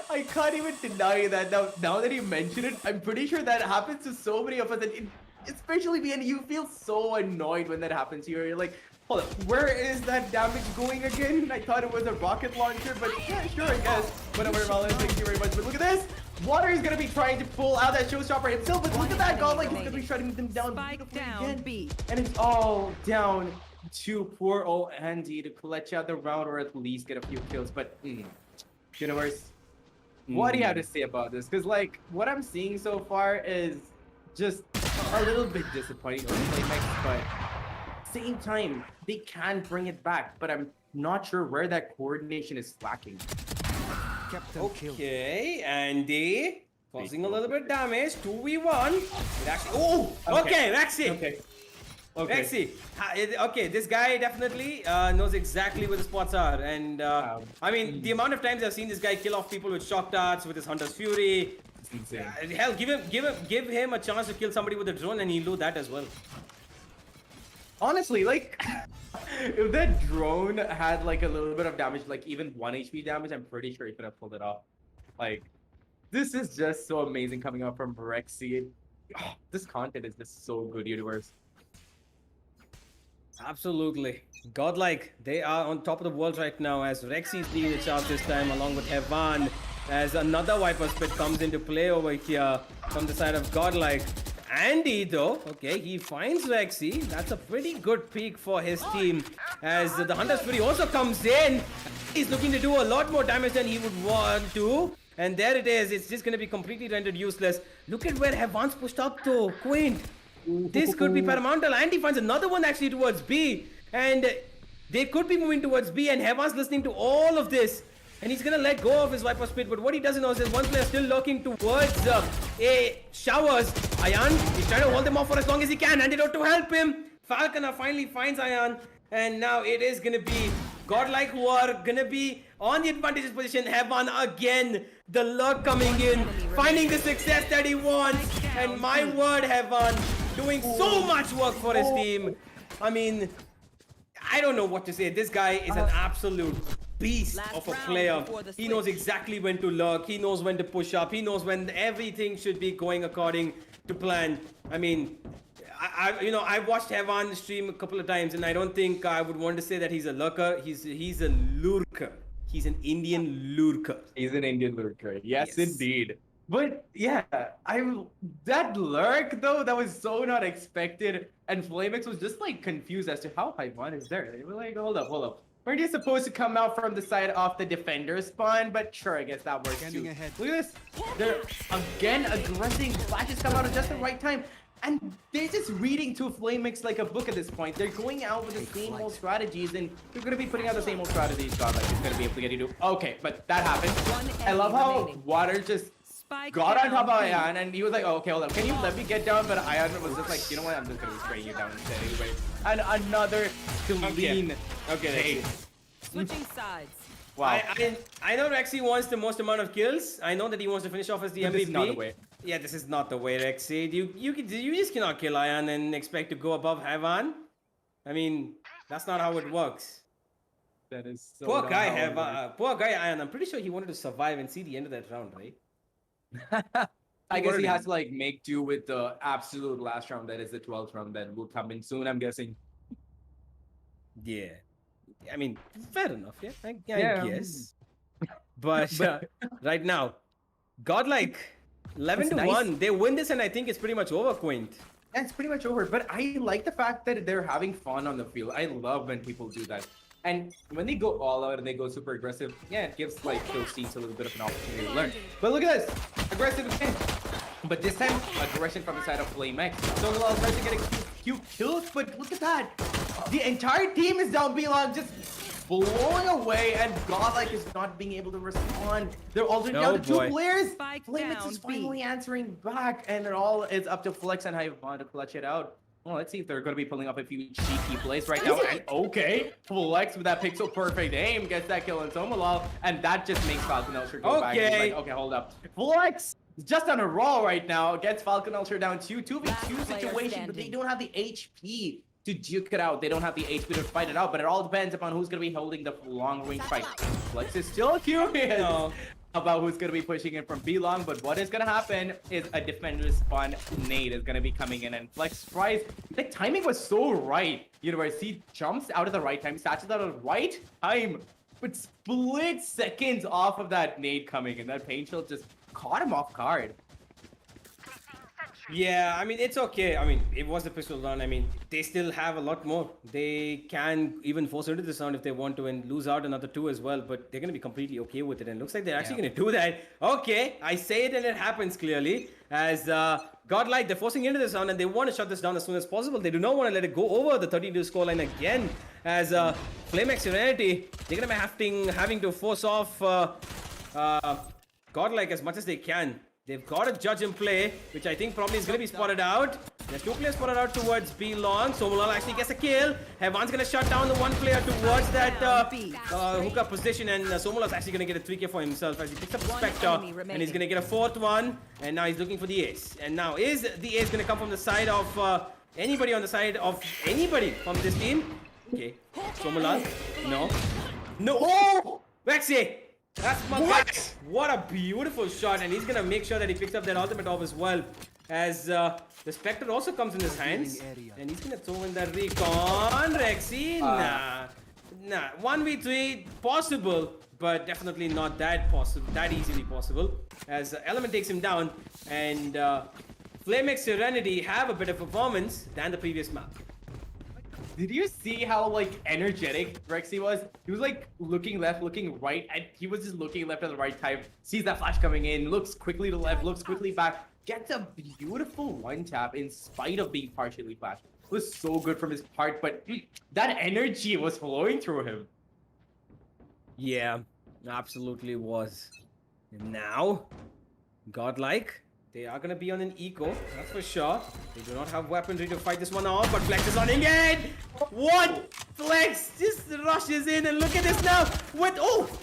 I can't even deny that. Now that you mention it, I'm pretty sure that happens to so many of us, and especially me, and you feel so annoyed when that happens to you. You're like, hold up, where is that damage going again? I thought it was a rocket launcher, but yeah, sure, I guess. Whatever, Valorant, thank you very much. But look at this! Water is gonna be trying to pull out that showstopper himself, but look at that, Godlike is gonna be shutting them down Spike beautifully down again. B. And it's all down to poor old Andy to clutch out the round or at least get a few kills. But Universe, what do you have to say about this? Because like what I'm seeing so far is just a little bit disappointing on Playmax, but same time they can bring it back. But I'm not sure where that coordination is lacking. Okay, Andy causing a little bit damage. 2v1. It actually. Okay, Rexy. Okay. Okay, this guy definitely knows exactly where the spots are, and I mean the amount of times I've seen this guy kill off people with shock darts, with his Hunter's Fury. It's insane. Hell, give him a chance to kill somebody with a drone, and he'll do that as well. Honestly, like, if that drone had like a little bit of damage, like even 1 HP damage, I'm pretty sure he could have pulled it off. Like, this is just so amazing coming out from Rexy. Oh, this content is just so good, Universe. Absolutely. Godlike, they are on top of the world right now as Rexy is leading the charge this time along with Hevan, as another Viper Spit comes into play over here from the side of Godlike. Andy though, okay, he finds Rexy. That's a pretty good peak for his team as the Hunter's Fury also comes in. He's looking to do a lot more damage than he would want to. And there it is. It's just going to be completely rendered useless. Look at where Hevan's pushed up though. Quint. This could be paramount. Andy finds another one actually towards B. And they could be moving towards B. And Hevan's listening to all of this. And he's gonna let go of his Viper Spit, but what he doesn't know is there's one player still looking towards a Showers. Ayan, he's trying to hold them off for as long as he can. Antidote to help him. Falconer finally finds Ayan, and now it is gonna be Godlike who are gonna be on the advantageous position. Heaven again, the luck coming in, finding the success that he wants, and my word, Heaven doing so much work for his team. I mean, I don't know what to say. This guy is an absolute beast of a player. He knows exactly when to lurk. He knows when to push up. He knows when everything should be going according to plan. I mean, I've watched Hevan stream a couple of times, and I don't think I would want to say that he's a lurker. He's a lurker. He's an Indian lurker. He's an Indian lurker. Yes, indeed. But yeah, that lurk though, that was so not expected. And Flamex was just like confused as to how Hevan is there. They were like, hold up. Weren't you supposed to come out from the side of the defender spawn? But sure, I guess that works too. Look at this. They're again aggressing. Flashes come out at just the right time. And they're just reading to Flamex like a book at this point. They're going out with the same old strategies, and they're going to be putting out the same old strategies. Godlike is going to be able to get you to... Okay, but that happened. I love how Water just got on top of Ayan, and he was like, oh, okay, hold up. Can you let me get down? But Ayan was just like, you know what? I'm just going to be spraying you down instead anyway. And another clean... Okay. Switching sides. Wow. I know Rexy wants the most amount of kills. I know that he wants to finish off as the MVP. This is not the way. Yeah, this is not the way, Rexy. You just cannot kill Ayan and expect to go above Hevan. I mean, that's not how it works. That is so poor guy Ayan. I'm pretty sure he wanted to survive and see the end of that round, right? I guess he has to like make do with the absolute last round, that is the 12th round that will come in soon, I'm guessing. Yeah. I mean, fair enough, yeah. I guess. But right now, Godlike, 11-1. They win this, and I think it's pretty much over, Quint. Yeah, it's pretty much over. But I like the fact that they're having fun on the field. I love when people do that. And when they go all out and they go super aggressive, yeah, it gives like those teams a little bit of an opportunity to learn. But look at this, aggressive again. But this time, aggression from the side of Flamex. So Lal tries to get a few kills, but look at that. The entire team is down B-Long, just blowing away, and Godlike is not being able to respond. They're already down to 2 players. Flamex is finally answering back, and it all is up to Flex and Hyvan to clutch it out. Well, let's see if they're going to be pulling up a few cheeky plays right now. And okay, Flex with that pixel perfect aim gets that kill on Somalal, and that just makes Falcon Ultra go back. And he's like, okay, hold up. Flex is just on a roll right now. Gets Falcon Ultra down 2v2 situation, but they don't have the HP to duke it out. They don't have the HP to fight it out, but it all depends upon who's going to be holding the long-range fight. Flex is still curious about who's going to be pushing in from B-Long, but what is going to happen is a defender spawn nade is going to be coming in, and Flex tries. The timing was so right. Universe, he jumps out at the right time, satches out at the right time, but split seconds off of that nade coming, and that pain shield just caught him off guard. Yeah, I mean, it's okay. I mean, it was a pistol run. I mean, they still have a lot more. They can even force into this round if they want to and lose out another 2 as well, but they're going to be completely okay with it. And looks like they're actually going to do that. Okay, I say it and it happens clearly. As Godlike, they're forcing into this round and they want to shut this down as soon as possible. They do not want to let it go over the 32 scoreline again. As FlameX Serenity, they're going to be having to force off Godlike as much as they can. They've got a judge in play, which I think probably is going to be spotted out. There's 2 players spotted out towards B long. Somulal actually gets a kill. Heavan's going to shut down the 1 player towards that hookup position. And Somulal's actually going to get a 3K for himself as he picks up the Spectre. And he's going to get a 4th one. And now he's looking for the ace. And now is the ace going to come from the side of anybody on the side of anybody from this team? Okay. Somulal. No. No. Oh! Vexy! That's my God. What a beautiful shot, and he's gonna make sure that he picks up that ultimate off as well. As the Spectre also comes in his hands, and he's gonna throw in that recon. Rexy, nah. 1v3 possible, but definitely not that easily possible. As Element takes him down, and FlameX Serenity have a better performance than the previous map. Did you see how like energetic Rexy was? He was like looking left, looking right, and he was just looking left at the right time. Sees that flash coming in, looks quickly to left, looks quickly back, gets a beautiful 1-tap in spite of being partially flashed. It was so good from his part, but that energy was flowing through him. Yeah, absolutely was. And now, Godlike, they are going to be on an eco, that's for sure. They do not have weaponry to fight this one off, but Flex is running in! What? Flex just rushes in and look at this now!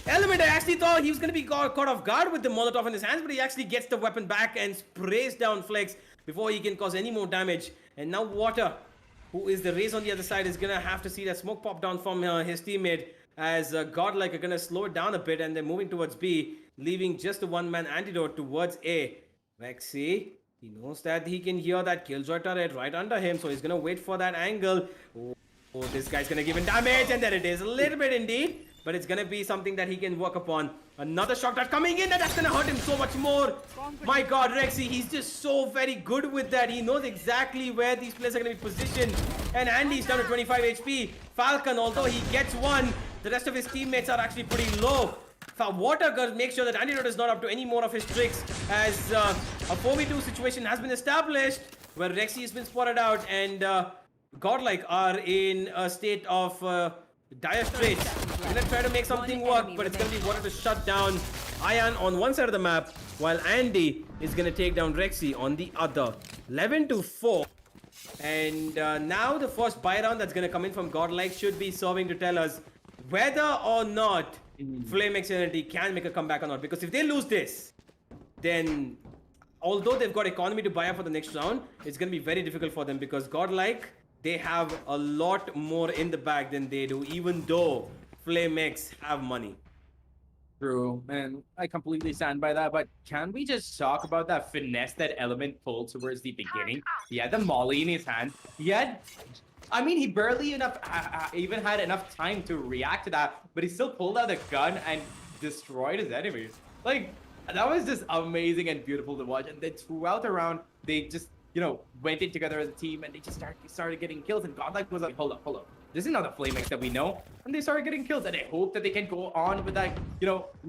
Element, I actually thought he was going to be caught off guard with the Molotov in his hands, but he actually gets the weapon back and sprays down Flex before he can cause any more damage. And now Water, who is the race on the other side, is going to have to see that smoke pop down from his teammate as Godlike are going to slow it down a bit and they're moving towards B, leaving just a 1-man antidote towards A. Vexy, he knows that he can hear that Killjoy turret right under him, so he's gonna wait for that angle. Oh, this guy's gonna give him damage, and there it is. A little bit indeed, but it's gonna be something that he can work upon. Another shot that's coming in, and that's gonna hurt him so much more. My God, Rexy, he's just so very good with that. He knows exactly where these players are gonna be positioned. And Andy's down to 25 HP. Falcon, although he gets one, the rest of his teammates are actually pretty low. Water girl make sure that Antidote is not up to any more of his tricks as a 4v2 situation has been established where Rexy has been spotted out and Godlike are in a state of dire straits. They're gonna try to make something work, but it's gonna be Water to shut down Ion on one side of the map while Andy is gonna take down Rexy on the other. 11-4. And now the first buy round that's gonna come in from Godlike should be serving to tell us whether or not FlameX Serenity can make a comeback or not. Because if they lose this, then although they've got economy to buy up for the next round, it's going to be very difficult for them because Godlike, they have a lot more in the bag than they do, even though FlameX have money. True, and I completely stand by that, but can we just talk about that finesse that Element pulled towards the beginning? He had the molly in his hand. He barely even had enough time to react to that, but he still pulled out the gun and destroyed his enemies. Like, that was just amazing and beautiful to watch. And then throughout the round, they just, went in together as a team and they just started getting kills. And Godlike was like, hold up. This is not the FlameX that we know. And they started getting kills. And I hope that they can go on with that,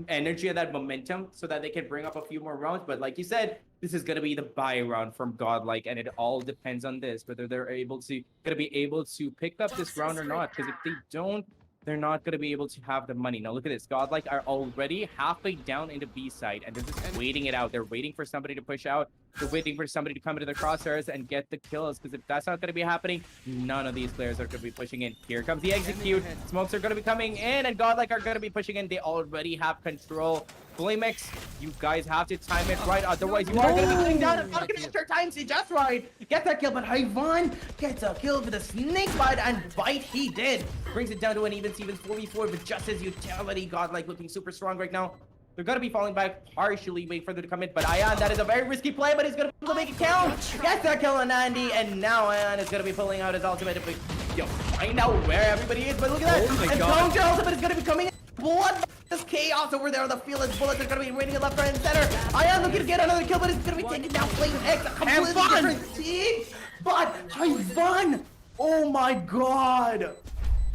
energy and that momentum so that they can bring up a few more rounds. But like you said, this is going to be the buy round from Godlike. And it all depends on this, whether they're going to be able to pick up this round or not. Because if they don't, they're not going to be able to have the money. Now look at this. Godlike are already halfway down into B side. And they're just waiting it out. They're waiting for somebody to push out. They're waiting for somebody to come into the crosshairs and get the kills. Because if that's not going to be happening, none of these players are going to be pushing in. Here comes the execute. Smokes are going to be coming in. And Godlike are going to be pushing in. They already have control. FlameX, you guys have to time it right. Otherwise, you are going to be getting down. And Falcon extra times it just right. Get that kill. But Ivan gets a kill with a snake bite. And bite he did. Brings it down to an even 4v4 with just his utility. Godlike looking super strong right now. They're going to be falling back partially, wait for them to come in. But Ion, that is a very risky play, but he's going to make it count. Gets that kill on Andy, and now Ion is going to be pulling out his ultimate. Find out where everybody is, but look at that. Oh my and God. Counter ultimate is going to be coming in. blood. Just chaos over there on the field as bullets are gonna be raining left, right, and center. Ion looking to get another kill, but it's gonna be taking down Flame X, a completely different team. But Ivan, oh my god.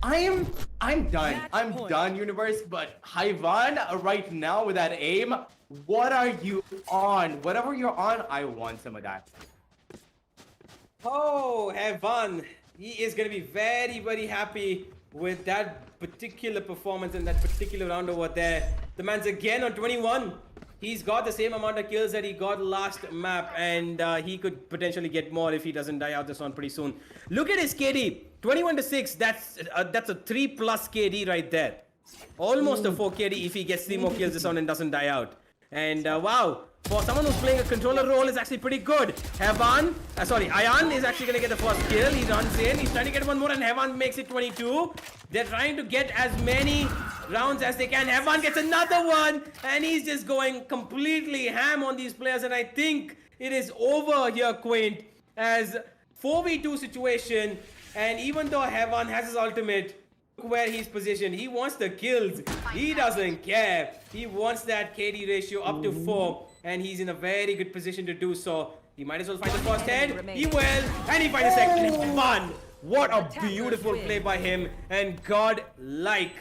I'm done. I'm done, universe. But Ivan, right now with that aim, what are you on? Whatever you're on, I want some of that. Oh, Evan. He is going to be very, very happy with that particular performance in that particular round over there. The man's again on 21. He's got the same amount of kills that he got last map, and he could potentially get more if he doesn't die out this one pretty soon. Look at his KD. 21-6. That's a 3+ KD right there. Almost a 4 KD if he gets 3 more kills this round and doesn't die out. And wow, for someone who's playing a controller role is actually pretty good. Ion is actually going to get the first kill. He runs in. He's trying to get one more, and Heavan makes it 22. They're trying to get as many rounds as they can. Heavan gets another one, and he's just going completely ham on these players. And I think it is over here, Quaint, as 4v2 situation. And even though Heavan has his ultimate, where he's positioned, he wants the kills. He doesn't care. He wants that KD ratio up to 4, and he's in a very good position to do so. He might as well find the first head. He will, and he finds the second one. What a beautiful play by him, and GODLIKE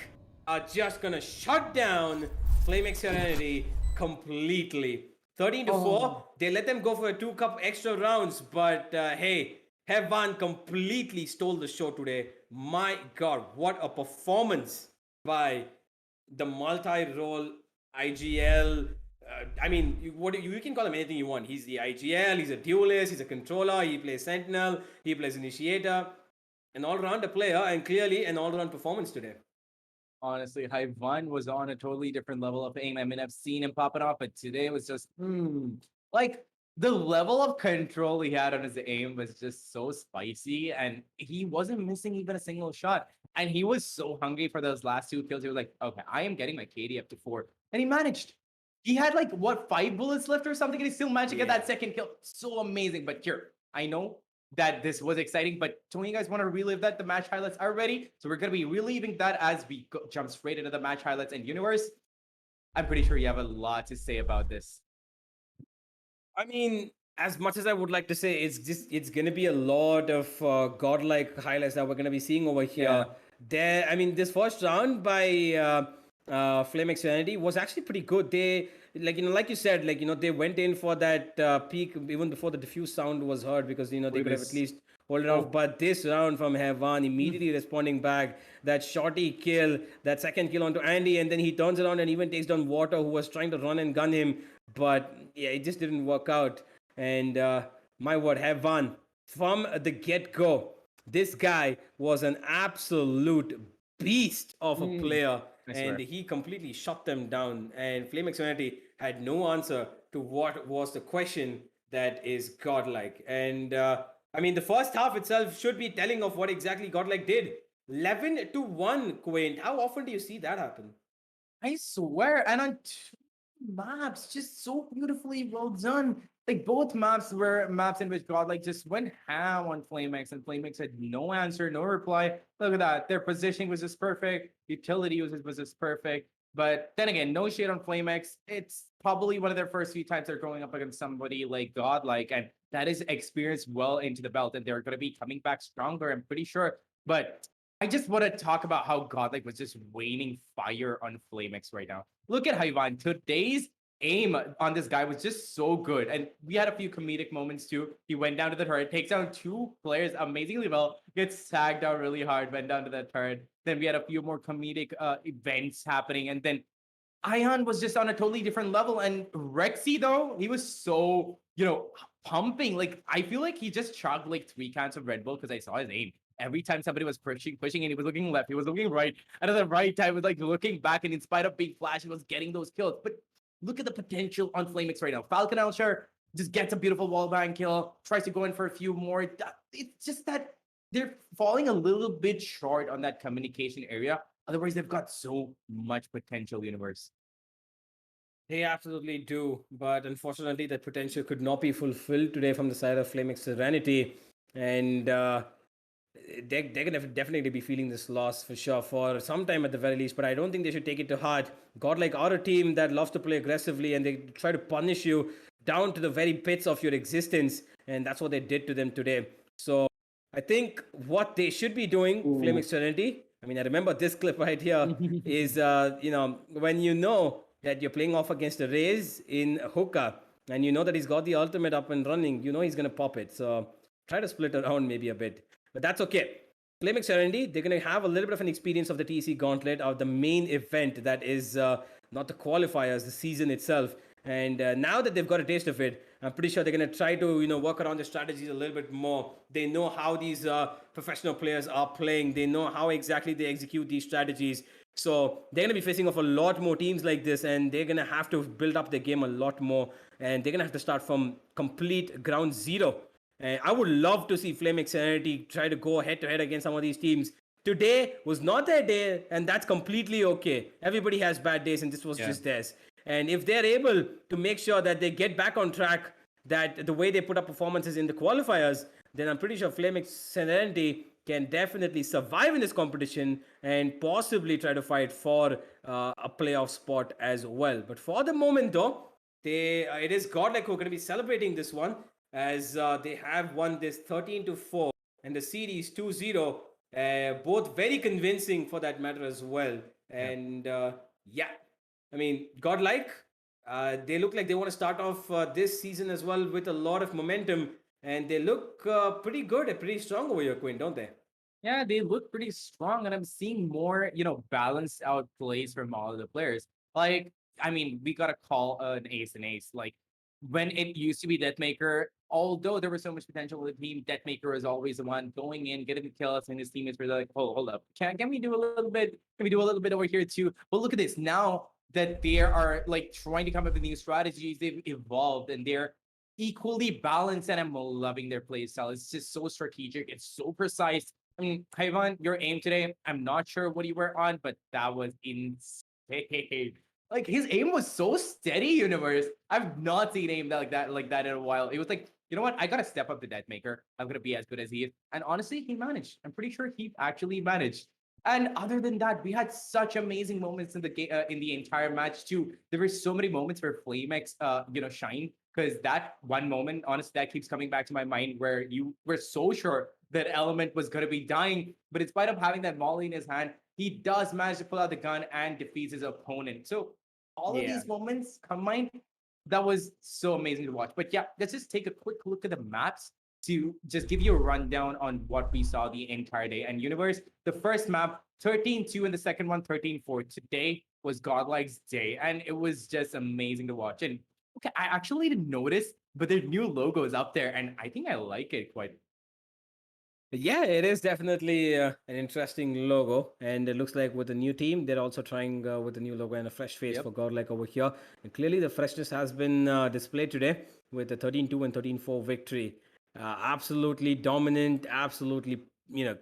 are just gonna shut down FlameX Serenity completely. 13-4. They let them go for a 2-cup extra rounds, but hey, Heavan completely stole the show today. My god, what a performance by the multi-role IGL. I mean, you can call him anything you want. He's the IGL, he's a duelist, he's a controller, he plays Sentinel, he plays Initiator. An all-rounder player, and clearly an all-round performance today. Honestly, Ivan was on a totally different level of aim. I mean, I've seen him pop it off, but today was just, like, the level of control he had on his aim was just so spicy, and he wasn't missing even a single shot. And he was so hungry for those last 2 kills. He was like, okay, I am getting my KD up to 4. And he managed. He had like, what, 5 bullets left or something, and he still managed to get that second kill. So amazing. But here, I know that this was exciting, but don't you guys want to relive that? The match highlights are ready. So we're going to be reliving that as we jump straight into the match highlights and universe. I'm pretty sure you have a lot to say about this. I mean, as much as I would like to say, it's gonna be a lot of godlike highlights that we're gonna be seeing over here. I mean, this first round by FlameX Serenity was actually pretty good. They like you said, they went in for that peak even before the diffuse sound was heard, because they could have at least hold it off. But this round from Heavan, immediately responding back, that shorty kill, that second kill onto Andy, and then he turns around and even takes down Water, who was trying to run and gun him. But yeah, it just didn't work out. And my word, Heavan, from the get-go, this guy was an absolute beast of a player. And he completely shut them down. And FlameX Serenity had no answer to what was the question that is godlike. And I mean, the first half itself should be telling of what exactly godlike did. 11-1, Quaint. How often do you see that happen? I swear, and on 2 maps, just so beautifully well done. Like, both maps were maps in which godlike just went ham on FlameX, and FlameX had no answer, no reply. Look at that. Their positioning was just perfect. Utility was just perfect. But then again, no shade on FlameX. It's probably one of their first few times they're going up against somebody like godlike, and that is experience well into the belt, and they're going to be coming back stronger, I'm pretty sure. But I just want to talk about how godlike was just waning fire on FlameX right now. Look at Ivan. Today's aim on this guy was just so good. And we had a few comedic moments too. He went down to the turret, takes down 2 players amazingly well, gets tagged out really hard, went down to the turret. Then we had a few more comedic events happening. And then Ion was just on a totally different level. And Rexy, though, he was so, pumping. Like, I feel like he just chugged like 3 cans of Red Bull because I saw his aim. Every time somebody was pushing, and he was looking left, he was looking right. And at the right time, he was like looking back, and in spite of being flash, he was getting those kills. But look at the potential on FlameX right now. Falcon Elsher just gets a beautiful wallbang kill, tries to go in for a few more. It's just that they're falling a little bit short on that communication area. Otherwise, they've got so much potential, universe. They absolutely do. But unfortunately, that potential could not be fulfilled today from the side of FlameX Serenity. And they're gonna definitely be feeling this loss for sure for some time at the very least. But I don't think they should take it to heart. Godlike are a team that loves to play aggressively, and they try to punish you down to the very pits of your existence, and that's what they did to them today. So I think what they should be doing, Flaming Serenity. I mean, I remember this clip right here is when you know that you're playing off against a Raze in hookah, and you know that he's got the ultimate up and running, you know he's gonna pop it. So try to split around maybe a bit, but that's okay. Flaming Serenity, they're going to have a little bit of an experience of the TEC Gauntlet, of the main event that is not the qualifiers, the season itself. And now that they've got a taste of it, I'm pretty sure they're going to try to work around the strategies a little bit more. They know how these professional players are playing. They know how exactly they execute these strategies. So they're going to be facing off a lot more teams like this, and they're going to have to build up their game a lot more. And they're going to have to start from complete ground zero. And I would love to see Flaming Serenity try to go head to head against some of these teams. Today was not their day, and that's completely okay. Everybody has bad days, and this was just theirs. And if they're able to make sure that they get back on track, that the way they put up performances in the qualifiers, then I'm pretty sure Flaming Serenity can definitely survive in this competition and possibly try to fight for a playoff spot as well. But for the moment, though, it is Godlike who are going to be celebrating this one, as they have won this 13-4 and the series 2-0, both very convincing for that matter as well. And I mean, Godlike, they look like they want to start off this season as well with a lot of momentum, and they look pretty good and pretty strong over here, Quinn, don't they? Yeah, they look pretty strong, and I'm seeing more, balanced out plays from all of the players. Like, I mean, we gotta call an ace an ace. Like, when it used to be Deathmaker, although there was so much potential with the team, Deathmaker was always the one going in, getting the kills, and his teammates were like, "Oh, hold up, can we do a little bit? Can we do a little bit over here too?" But look at this now that they are like trying to come up with new strategies. They've evolved and they're equally balanced, and I'm loving their play style. It's just so strategic. It's so precise. I mean, Ivan, your aim today, I'm not sure what you were on, but that was insane. Like, his aim was so steady, universe. I've not seen aim like that in a while. It was like, you know what? I gotta step up the Deathmaker. I'm gonna be as good as he is. And honestly, he managed. I'm pretty sure he actually managed. And other than that, we had such amazing moments in the game, in the entire match too. There were so many moments where FlameX, shined, because that one moment, honestly, that keeps coming back to my mind, where you were so sure that Element was gonna be dying, but in spite of having that Molly in his hand, he does manage to pull out the gun and defeats his opponent. So all of these moments combined, that was so amazing to watch. But yeah, let's just take a quick look at the maps to just give you a rundown on what we saw the entire day. And universe, the first map, 13-2, and the second one, 13-4. Today was Godlike's day, and it was just amazing to watch. And okay, I actually didn't notice, but their new logo is up there, and I think I like it quite. Yeah, it is definitely an interesting logo, and it looks like with the new team, they're also trying with the new logo and a fresh face for Godlike over here. And clearly, the freshness has been displayed today with the 13-2 and 13-4 victory. Absolutely dominant, absolutely,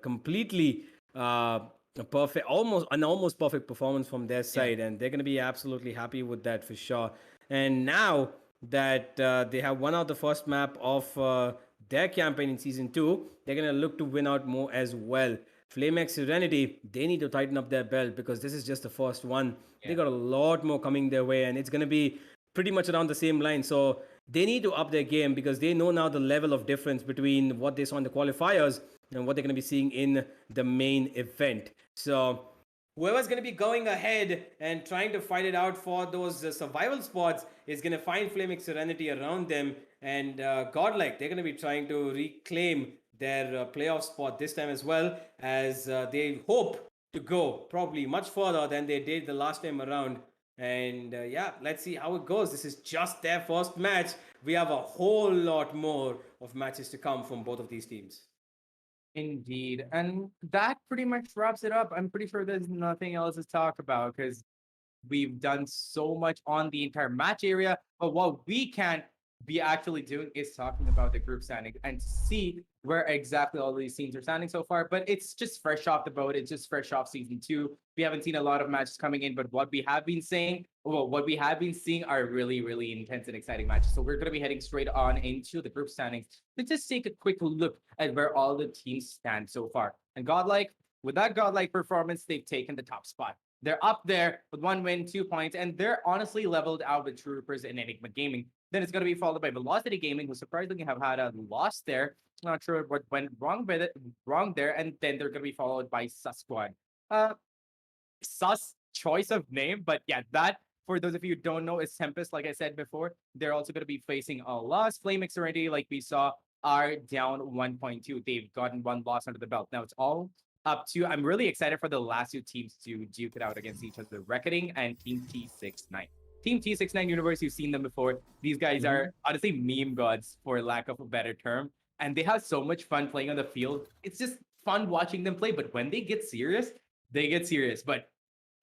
completely perfect, almost perfect performance from their side, and they're going to be absolutely happy with that for sure. And now that they have won out the first map of their campaign in season 2, they're going to look to win out more as well. FlameX Serenity, they need to tighten up their belt, because this is just the first one. They got a lot more coming their way, and it's going to be pretty much around the same line. So they need to up their game, because they know now the level of difference between what they saw in the qualifiers and what they're going to be seeing in the main event. So whoever's going to be going ahead and trying to fight it out for those survival spots is going to find Flaming Serenity around them. And Godlike, they're going to be trying to reclaim their playoff spot this time as well, as they hope to go probably much further than they did the last time around. And let's see how it goes. This is just their first match. We have a whole lot more of matches to come from both of these teams. Indeed. And that pretty much wraps it up. I'm pretty sure there's nothing else to talk about, because we've done so much on the entire match area. But what we can be actually doing is talking about the group standing and see where exactly all these teams are standing so far. But it's just fresh off the boat. It's just fresh off season two. We haven't seen a lot of matches coming in, but what we have been saying, well, what we have been seeing are really, really intense and exciting matches. So we're going to be heading straight on into the group standings to just take a quick look at where all the teams stand so far. And Godlike, with that Godlike performance, they've taken the top spot. They're up there with 1 win, 2 points, and they're honestly leveled out with Troopers and Enigma Gaming. Then it's going to be followed by Velocity Gaming, who surprisingly have had a loss there. Not sure what went wrong with it, wrong there, and then they're going to be followed by Sus Squad. Sus choice of name, but yeah, that for those of you who don't know is Tempest. Like I said before, they're also going to be facing a loss. Flame Serenity, like we saw, are down 1.2. They've gotten 1 loss under the belt. Now it's all up to. I'm really excited for the last 2 teams to duke it out against each other, Reckoning and Team T69. Team T69 Universe, you've seen them before. These guys are honestly meme gods, for lack of a better term. And they have so much fun playing on the field. It's just fun watching them play. But when they get serious, they get serious. But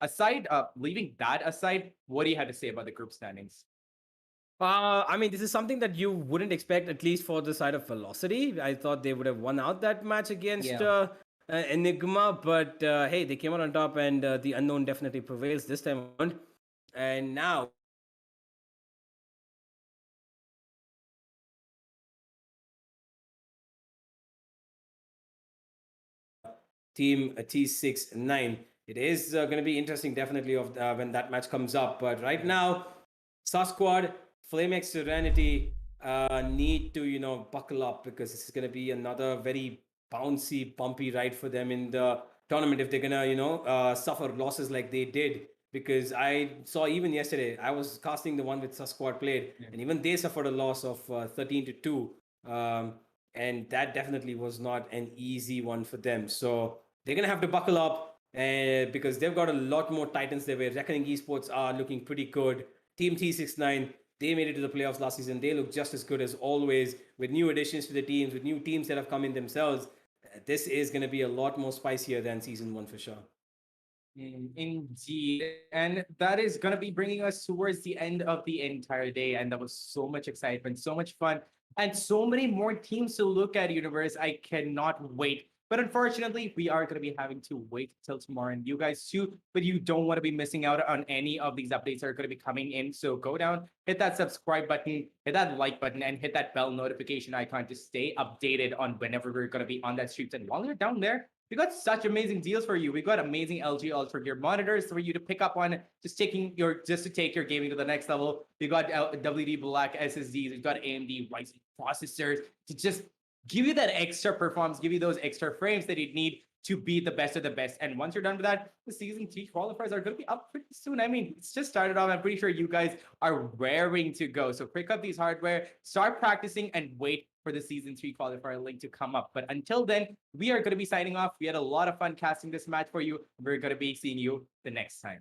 aside, leaving that aside, what do you have to say about the group standings? I mean, this is something that you wouldn't expect, at least for the side of Velocity. I thought they would have won out that match against Enigma, but hey, they came out on top, and the unknown definitely prevails this time around. And now Team T69. It is going to be interesting, definitely, of when that match comes up. But right now, Sus Squad, FlameX Serenity need to, buckle up, because this is going to be another very bouncy, bumpy ride for them in the tournament if they're going to, suffer losses like they did. Because I saw even yesterday, I was casting the one with Sus Squad played, and even they suffered a loss of 13-2. And that definitely was not an easy one for them. So they're going to have to buckle up, because they've got a lot more titans their way. Reckoning Esports are looking pretty good. Team T69, they made it to the playoffs last season. They look just as good as always, with new additions to the teams, with new teams that have come in themselves. This is going to be a lot more spicier than season 1 for sure. Indeed. And that is going to be bringing us towards the end of the entire day. And that was so much excitement, so much fun, and so many more teams to look at, Universe. I cannot wait. But unfortunately, we are going to be having to wait till tomorrow, and you guys too. But you don't want to be missing out on any of these updates that are going to be coming in. So go down, hit that subscribe button, hit that like button, and hit that bell notification icon to stay updated on whenever we're going to be on that streams. And while you're down there, we got such amazing deals for you. We got amazing LG Ultragear monitors for you to pick up on, just to take your gaming to the next level. We got WD Black SSDs. We've got AMD Ryzen processors to just give you that extra performance, give you those extra frames that you need to be the best of the best. And once you're done with that, the season 3 qualifiers are going to be up pretty soon. I mean, it's just started off. I'm pretty sure you guys are raring to go. So pick up these hardware, start practicing, and wait for the season 3 qualifier link to come up. But until then, we are going to be signing off. We had a lot of fun casting this match for you. We're going to be seeing you the next time.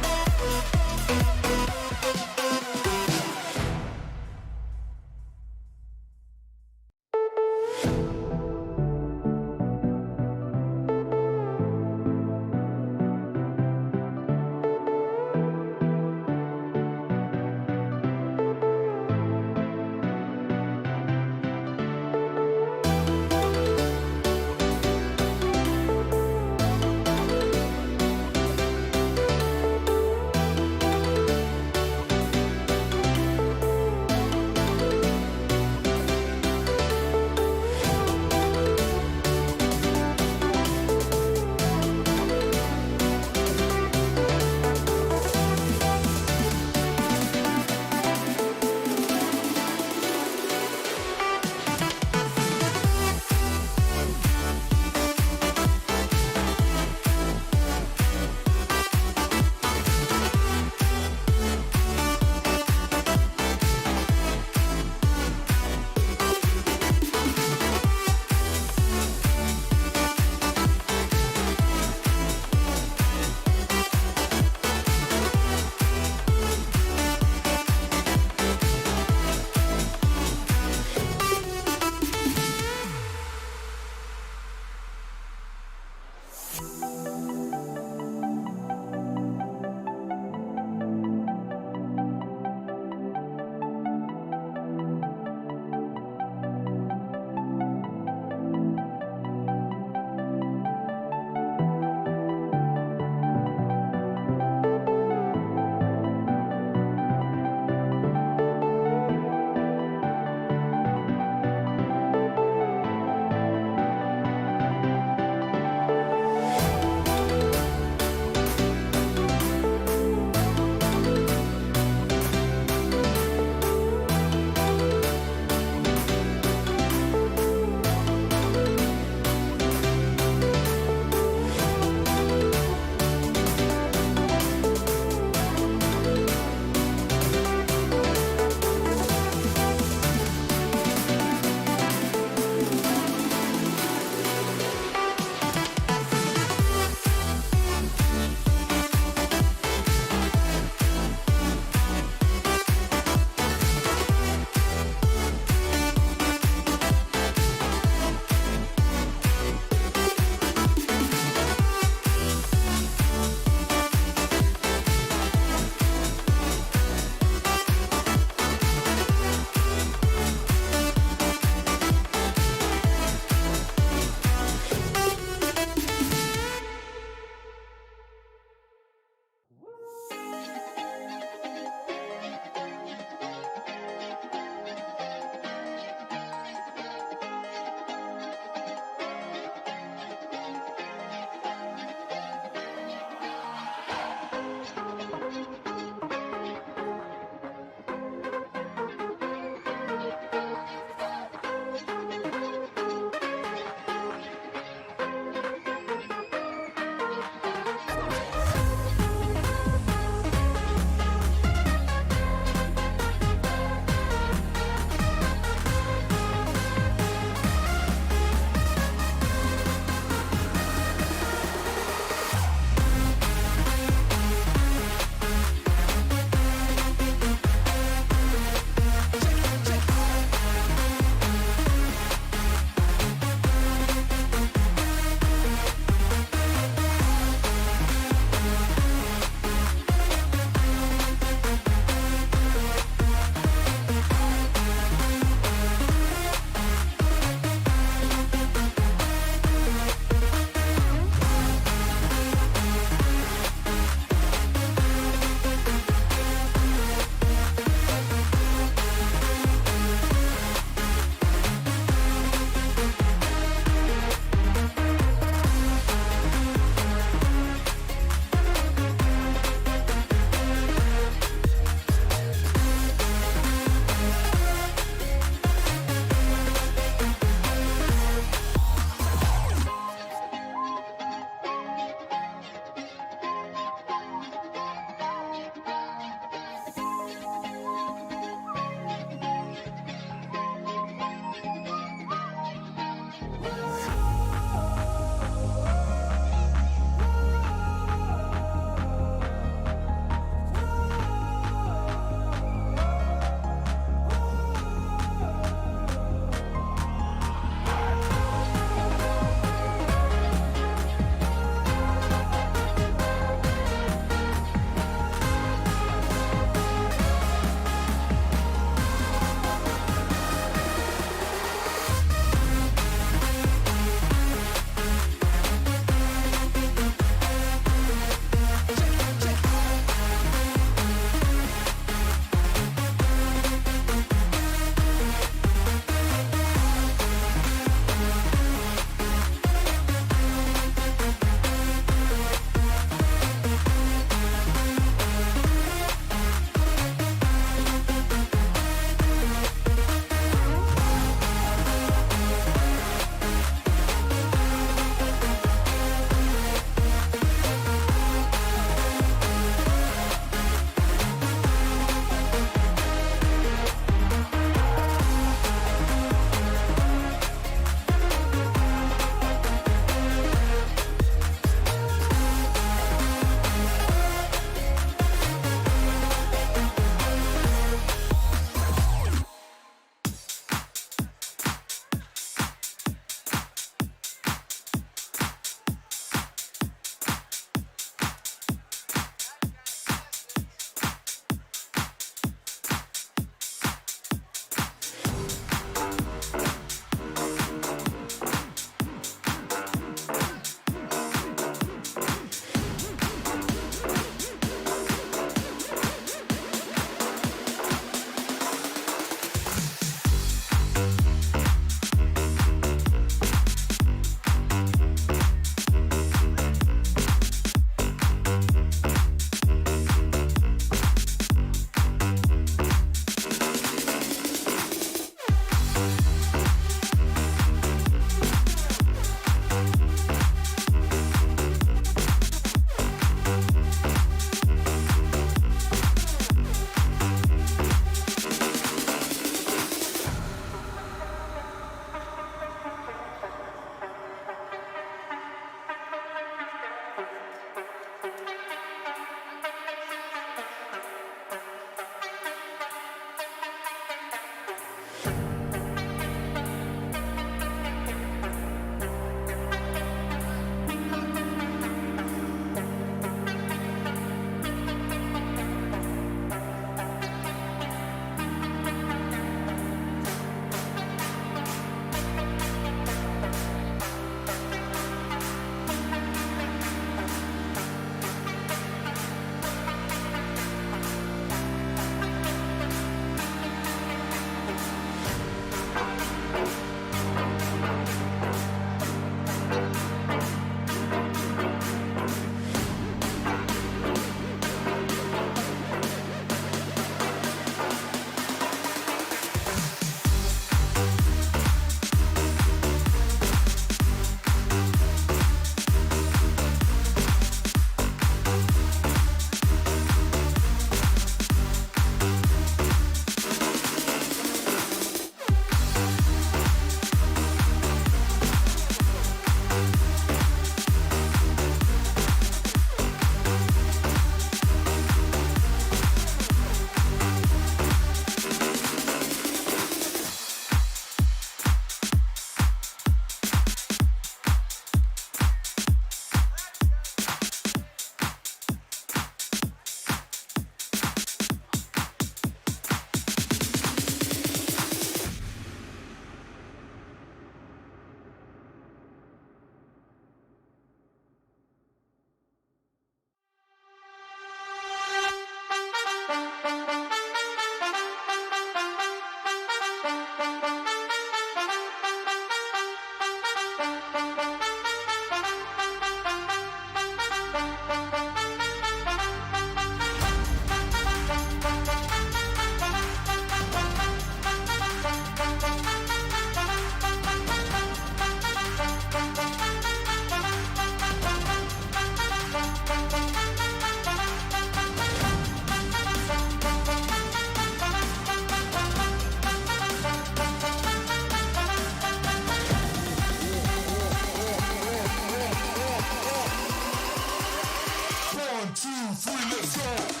2, 3, let's go.